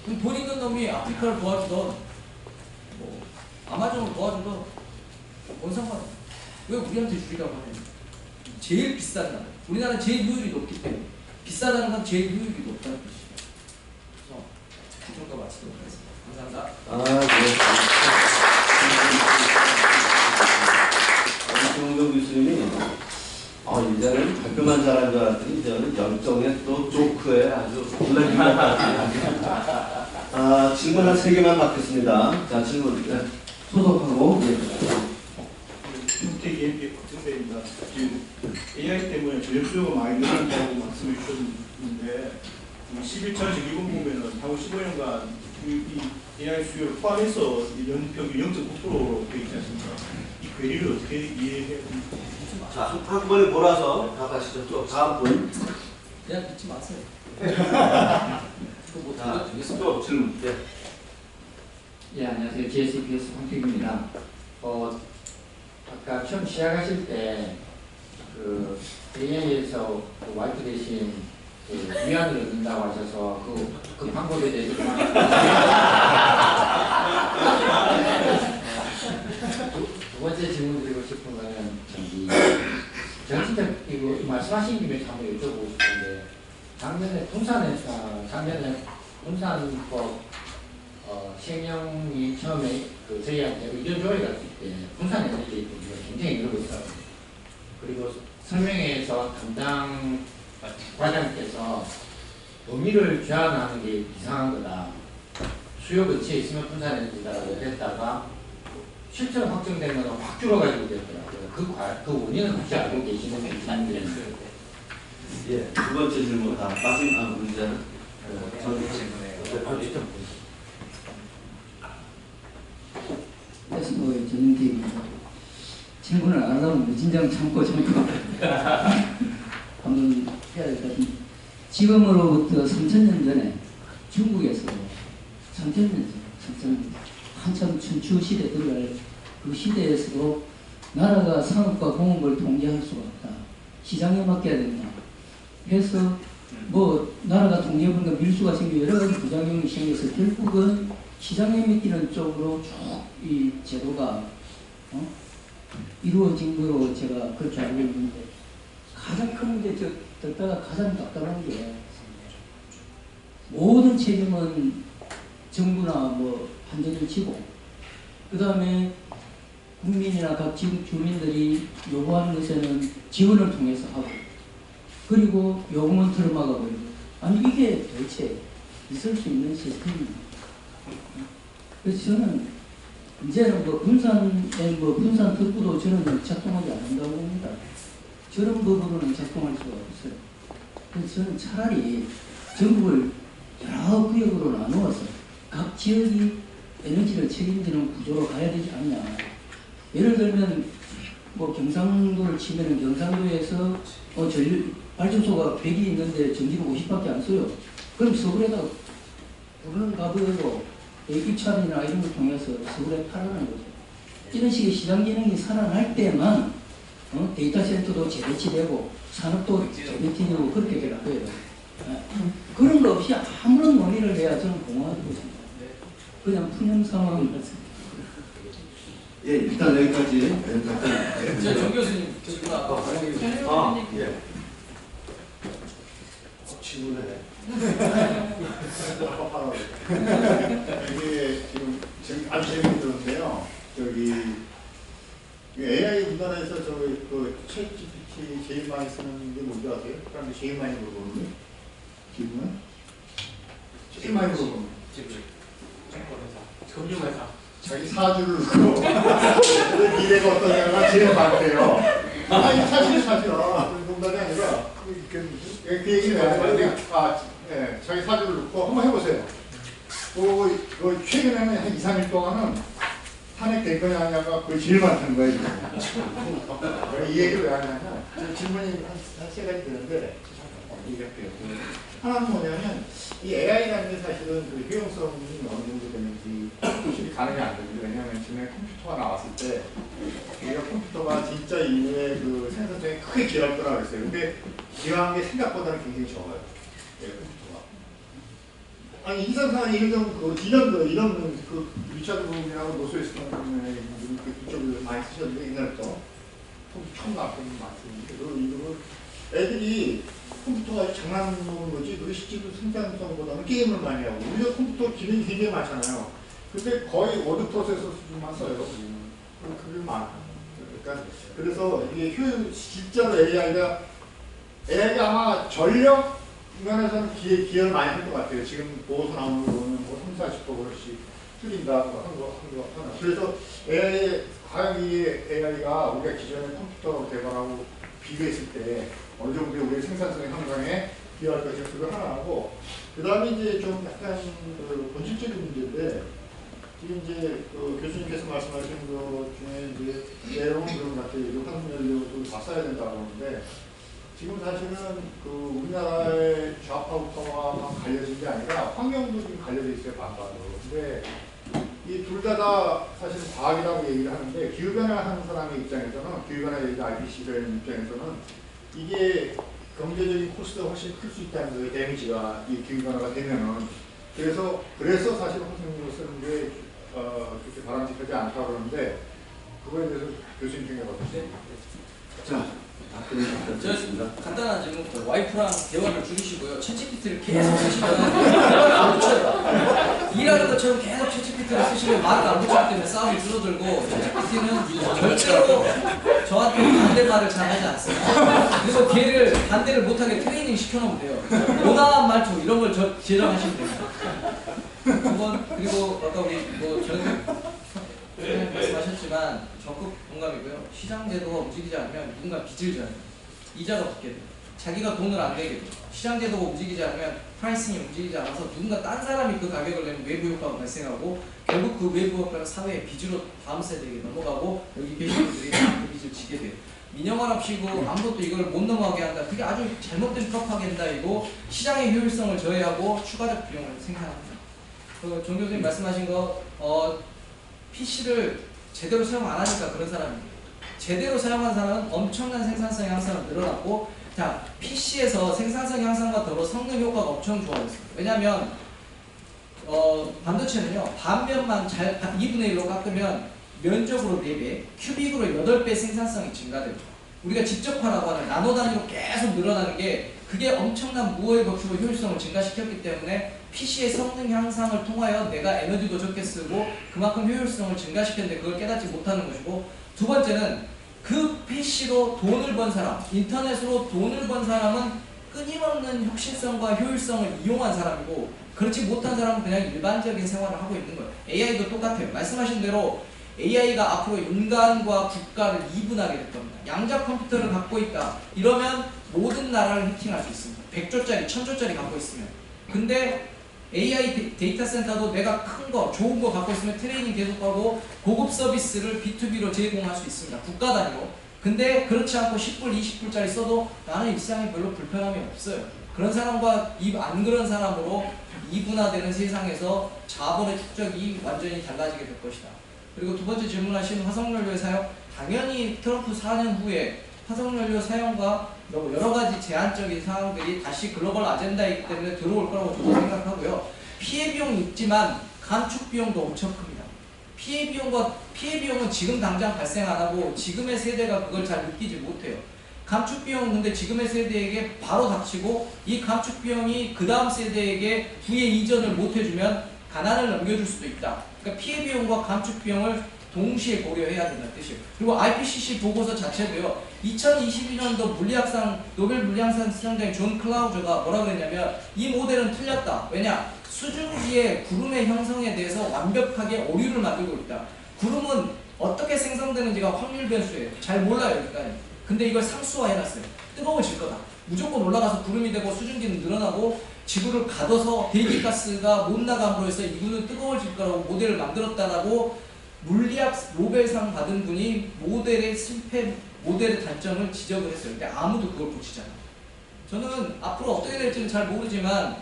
[SPEAKER 2] 그럼 돈 있는 놈이 아프리카를 도와주던 뭐 아마존을 도와주던 뭔 상관이야. 왜 우리한테 줄이라고 하냐. 제일 비싼 나라. 우리나라는 제일 효율이 높기 때문에 비싸다는 건 제일 효율이 높다는 뜻이에요. 그래서 이 정도 마치도록 하겠습니다. 감사합니다.
[SPEAKER 1] 정우경 교수님이 이제는 발표만 잘한 줄 알았더니 이제는 열정에 또 조크에 아주 놀라운 것 같아요. 질문 한 3개만 받겠습니다. 자, 질문. 네. 소속하고.
[SPEAKER 3] 평택 박정배입니다. 지금 AI 때문에 전력 수요가 많이 늘어난다고 말씀해 주셨는데 11차 정기금 보면은 향후 15년간 이 AI 수요를 포함해서 연평균 0.9%로 되어 있지 않습니까? 이 괴리를 어떻게 이해해야 됩니까?
[SPEAKER 1] 자, 한 번에 몰아서 답하시죠. 또 다음 분.
[SPEAKER 2] 그냥 믿지 마세요. 그거 뭐
[SPEAKER 1] 자,
[SPEAKER 2] 되겠습니까?
[SPEAKER 1] 또 질문. 네.
[SPEAKER 4] 예, 안녕하세요. GSPS 황택입니다. 아까 처음 시작하실 때 그 AI에서 그 와이프 대신 그 위안을 얻는다고 하셔서 그 방법에 대해서 두 번째 질문 드리고 싶은 거는 제가 진짜 이거 말씀하신 김에 한번 여쭤보고 싶은데 작년에 분산법 시행령이 처음에 그 저희한테 의견 조회가 있을 때 분산 에너지에 대해서 굉장히 늘고 있어요. 그리고 설명회에서 담당 과장께서 의미를 제한하는 게 이상한 거다. 수요 근처에 있으면 분산 에너지다라고 했다가 실제로 확정된 거는 확 줄어가지고 되더라고요. 그 원인은 혹시 알고 계시는지 질문드렸어요.
[SPEAKER 1] 예, 두 번째 질문. 마지막 문제는
[SPEAKER 5] 패스보의 전용기입니다. 친구는 안 하면 무진장 참고 한번 해야 될 것 같은데 지금으로부터 3000년 전에 중국에서 3000년 한참 춘추 시대 들어갈 그 시대에서도 나라가 상업과 공업을 통제할 수가 없다. 시장에 맡겨야 된다. 해서 뭐 나라가 통제해보니까 밀수가 생기고 여러 가지 부작용이 생겨서 결국은 시장에 맡기는 쪽으로 쭉 이 제도가 이루어진 거로 제가 그렇게 알고 있는데 가장 큰 문제, 듣다가 가장 답답한 게 모든 책임은 정부나 뭐 판정을 지고 그 다음에 국민이나 각 지역 주민들이 요구하는 것에는 지원을 통해서 하고 그리고 요금은 틀어막아 버리고 아니 이게 도대체 있을 수 있는 시스템입니다. 그래서 저는 이제는 뭐 분산 특구도 저는 작동하지 않는다고 봅니다. 저런 법으로는 작동할 수가 없어요. 그래서 저는 차라리 전국을 여러 구역으로 나누어서 각 지역이 에너지를 책임지는 구조로 가야 되지 않냐. 예를 들면 뭐 경상도를 치면은 경상도에서 발전소가 100이 있는데 전기를 50밖에 안 써요. 그럼 서울에다 그런 가격으로 입찰이나 이런 걸 통해서 서울에 팔아라는 거죠. 이런 식의 시장 기능이 살아날 때만 데이터 센터도 재배치되고 산업도 재배치되고 그렇게 될 거예요. 그런 거 없이 아무런 논의를 해야 저는 공허하다고 생각합니다. 그냥 푸념 상황.
[SPEAKER 1] 예, 일단 여기까지.
[SPEAKER 2] 정 교수님 질문 아까
[SPEAKER 1] 예. 질문해.
[SPEAKER 3] 이게 지금 아주 재밌는데요. 저기 AI 분야에서 그 챗GPT 제일 많이 쓰는 게 뭔지 아세요? 사람들이 제일 많이 물어보는 게 질문? 제일 많이 물어보는 게
[SPEAKER 6] 금융회사.
[SPEAKER 3] 자기 사주를 넣고 미래가 어떠냐가 제일 많대요. 아니 사실이야. 농담이 아니라 그 얘기를 해야 예, 자기 사주를 넣고 한번 해보세요. 최근에는 한 2, 3일 동안은 탄핵될 거냐 하냐가 거의 제일 많다는 거예요. 이 얘기를 왜 하냐면 질문이 한 세 가지 드는데 얘기할게요. 하나는 뭐냐면 이 AI라는 게 사실은 그 효용성이 어느 정도 되는지 확실히 가늠이 안 됩니다. 왜냐하면 지금에 컴퓨터가 나왔을 때 우리가 컴퓨터가 진짜 인류의 그 생산성이 크게 기여할 거라고 그랬어요. 근데 기여한 게 생각보다는 굉장히 적어요. 예, 컴퓨터가. 아니 인산사안이 이런 그 리차드 브룸이라고 노스웨스턴의 그쪽을 많이 쓰셨는데 옛날부터 컴퓨터 처음 나왔던 말씀인데 이거 애들이 컴퓨터가 아주 장난하는 거지 그게 실제로 생산성보다는 게임을 많이 하고 우리가 컴퓨터 기능이 굉장히 많잖아요. 근데 거의 워드 프로세서 수준만 써요. 그게 많아. 그러니까 그래서 이게 실제로 AI가 아마 전력 면에서는 기여를 많이 할 것 같아요. 지금 보고서 나오는 거는 뭐 30~40%씩 줄인다 하나. 그래서 과연 이 AI가 우리가 기존에 컴퓨터 개발하고 비교했을 때 어느 정도 우리의 생산성의 향상에 기여할 것인가 그거 하나하고 그 다음에 이제 좀 약간 그 본질적인 문제인데 지금 이제 그 교수님께서 말씀하신 것 중에 이제 내용은 그런 것 같아요. 한국연료도 다 써야 된다고 하는데 지금 사실은 그 우리나라의 좌파우파와 갈려진 게 아니라 환경도 지금 갈려져 있어요. 반반으로. 근데 이 둘 다 사실 과학이라고 얘기를 하는데 기후변화 하는 사람의 입장에서는 기후변화 얘기 IPCC의 입장에서는 이게 경제적인 코스트가 훨씬 클 수 있다는 거예요. 데미지가 이 기후변화가 되면은. 그래서 사실 화석연료 쓰는 게 그렇게 바람직하지 않다고 그러는데 그거에 대해서 교수님 중에 어떠세요?
[SPEAKER 1] 자,
[SPEAKER 2] 저 간단한 질문. 와이프랑 대화를 줄이시고요. 챗GPT를 계속 쓰시면 말을 안 붙여요. 일하는 것처럼 계속 챗GPT를 쓰시면 말을 안 붙이기 때문에 싸움이 줄어들고 챗GPT는 절대로 저한테 반대말을 잘 하지 않습니다. 그래서 걔를 반대를 못하게 트레이닝 시켜놓으면 돼요. 온화한 말투 이런 걸 제정하시면 됩니다. 한번 그리고 아까 우리 말씀하셨지만 적극 공감이고요. 시장 제도가 움직이지 않으면 누군가 빚을 져야 돼요. 이자가 붙게 돼요. 자기가 돈을 안 내게 돼요. 시장 제도가 움직이지 않으면 프라이싱이 움직이지 않아서 누군가 딴 사람이 그 가격을 내면 외부 효과가 발생하고 결국 그 외부 효과가 사회의 빚으로 다음 세대에게 넘어가고 여기 계신 분들이 그 빚을 지게 돼요. 민영화랍시고 아무것도 이걸 못 넘어가게 한다. 그게 아주 잘못된 프로파간다이고 시장의 효율성을 저해하고 추가적 비용을 생산합니다. 정 교수님 말씀하신 거 PC를 제대로 사용 안 하니까 그런 사람입니다. 제대로 사용한 사람은 엄청난 생산성이 항상 늘어났고 자, PC에서 생산성 향상과 더불어 성능 효과가 엄청 좋아졌어요. 왜냐하면 반도체는요, 반면만 잘 2분의 1로 깎으면 면적으로 4배, 큐빅으로 8배 생산성이 증가됩니다. 우리가 직접화라고 하는 나노 단위로 계속 늘어나는 게 그게 엄청난 무어의 법칙으로 효율성을 증가시켰기 때문에 PC의 성능 향상을 통하여 내가 에너지도 적게 쓰고 그만큼 효율성을 증가시켰는데 그걸 깨닫지 못하는 것이고, 두 번째는 그 PC로 돈을 번 사람, 인터넷으로 돈을 번 사람은 끊임없는 혁신성과 효율성을 이용한 사람이고, 그렇지 못한 사람은 그냥 일반적인 생활을 하고 있는 거예요. AI도 똑같아요. 말씀하신 대로 AI가 앞으로 인간과 국가를 이분하게 될 겁니다. 양자 컴퓨터를 갖고 있다. 이러면 모든 나라를 해킹할 수 있습니다. 100조짜리, 1000조짜리 갖고 있으면. 근데 AI 데이터 센터도 내가 큰 거, 좋은 거 갖고 있으면 트레이닝 계속하고 고급 서비스를 B2B로 제공할 수 있습니다. 국가 단위로. 근데 그렇지 않고 10불, 20불짜리 써도 나는 일상에 별로 불편함이 없어요. 그런 사람과 안 그런 사람으로 이분화되는 세상에서 자본의 축적이 완전히 달라지게 될 것이다. 그리고 두 번째 질문하신 화석연료의 사용, 당연히 트럼프 4년 후에 화석연료 사용과 여러 가지 제한적인 사항들이 다시 글로벌 아젠다이기 때문에 들어올 거라고 저도 생각하고요. 피해 비용이 있지만 감축 비용도 엄청 큽니다. 피해 비용은 지금 당장 발생 안 하고 지금의 세대가 그걸 잘 느끼지 못해요. 감축 비용은 근데 지금의 세대에게 바로 닥치고, 이 감축 비용이 그 다음 세대에게 부의 이전을 못 해주면 가난을 넘겨줄 수도 있다. 그러니까 피해 비용과 감축 비용을 동시에 고려해야 된다는 뜻이에요. 그리고 IPCC 보고서 자체도요, 2022년도 물리학상, 노벨 물리학상 수상자인 존 클라우저가 뭐라 그랬냐면, 이 모델은 틀렸다. 왜냐? 수증기의 구름의 형성에 대해서 완벽하게 오류를 만들고 있다. 구름은 어떻게 생성되는지가 확률 변수예요. 잘 몰라요, 여기까지. 근데 이걸 상수화해놨어요. 뜨거워질 거다. 무조건 올라가서 구름이 되고 수증기는 늘어나고 지구를 가둬서 대기가스가 못 나감으로 해서 이구는 뜨거워질 거라고 모델을 만들었다라고 물리학 노벨상 받은 분이 모델의 실패, 모델의 단점을 지적을 했어요. 근데 아무도 그걸 고치잖아요. 저는 앞으로 어떻게 될지는 잘 모르지만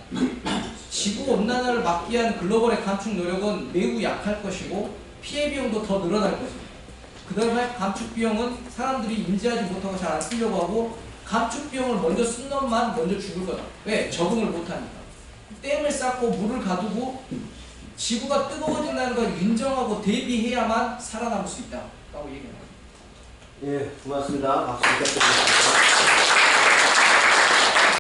[SPEAKER 2] 지구온난화를 막기 위한 글로벌의 감축 노력은 매우 약할 것이고 피해 비용도 더 늘어날 것입니다. 그 다음에 감축 비용은 사람들이 인지하지 못하고 잘 안 쓰려고 하고, 감축 비용을 먼저 쓴 놈만 먼저 죽을 거다. 왜? 적응을 못하니까. 댐을 쌓고 물을 가두고 지구가 뜨거워진다는 걸 인정하고 대비해야만 살아남을 수 있다 라고 얘기합니다.
[SPEAKER 1] 예, 고맙습니다. 박수 부탁드리겠습니다.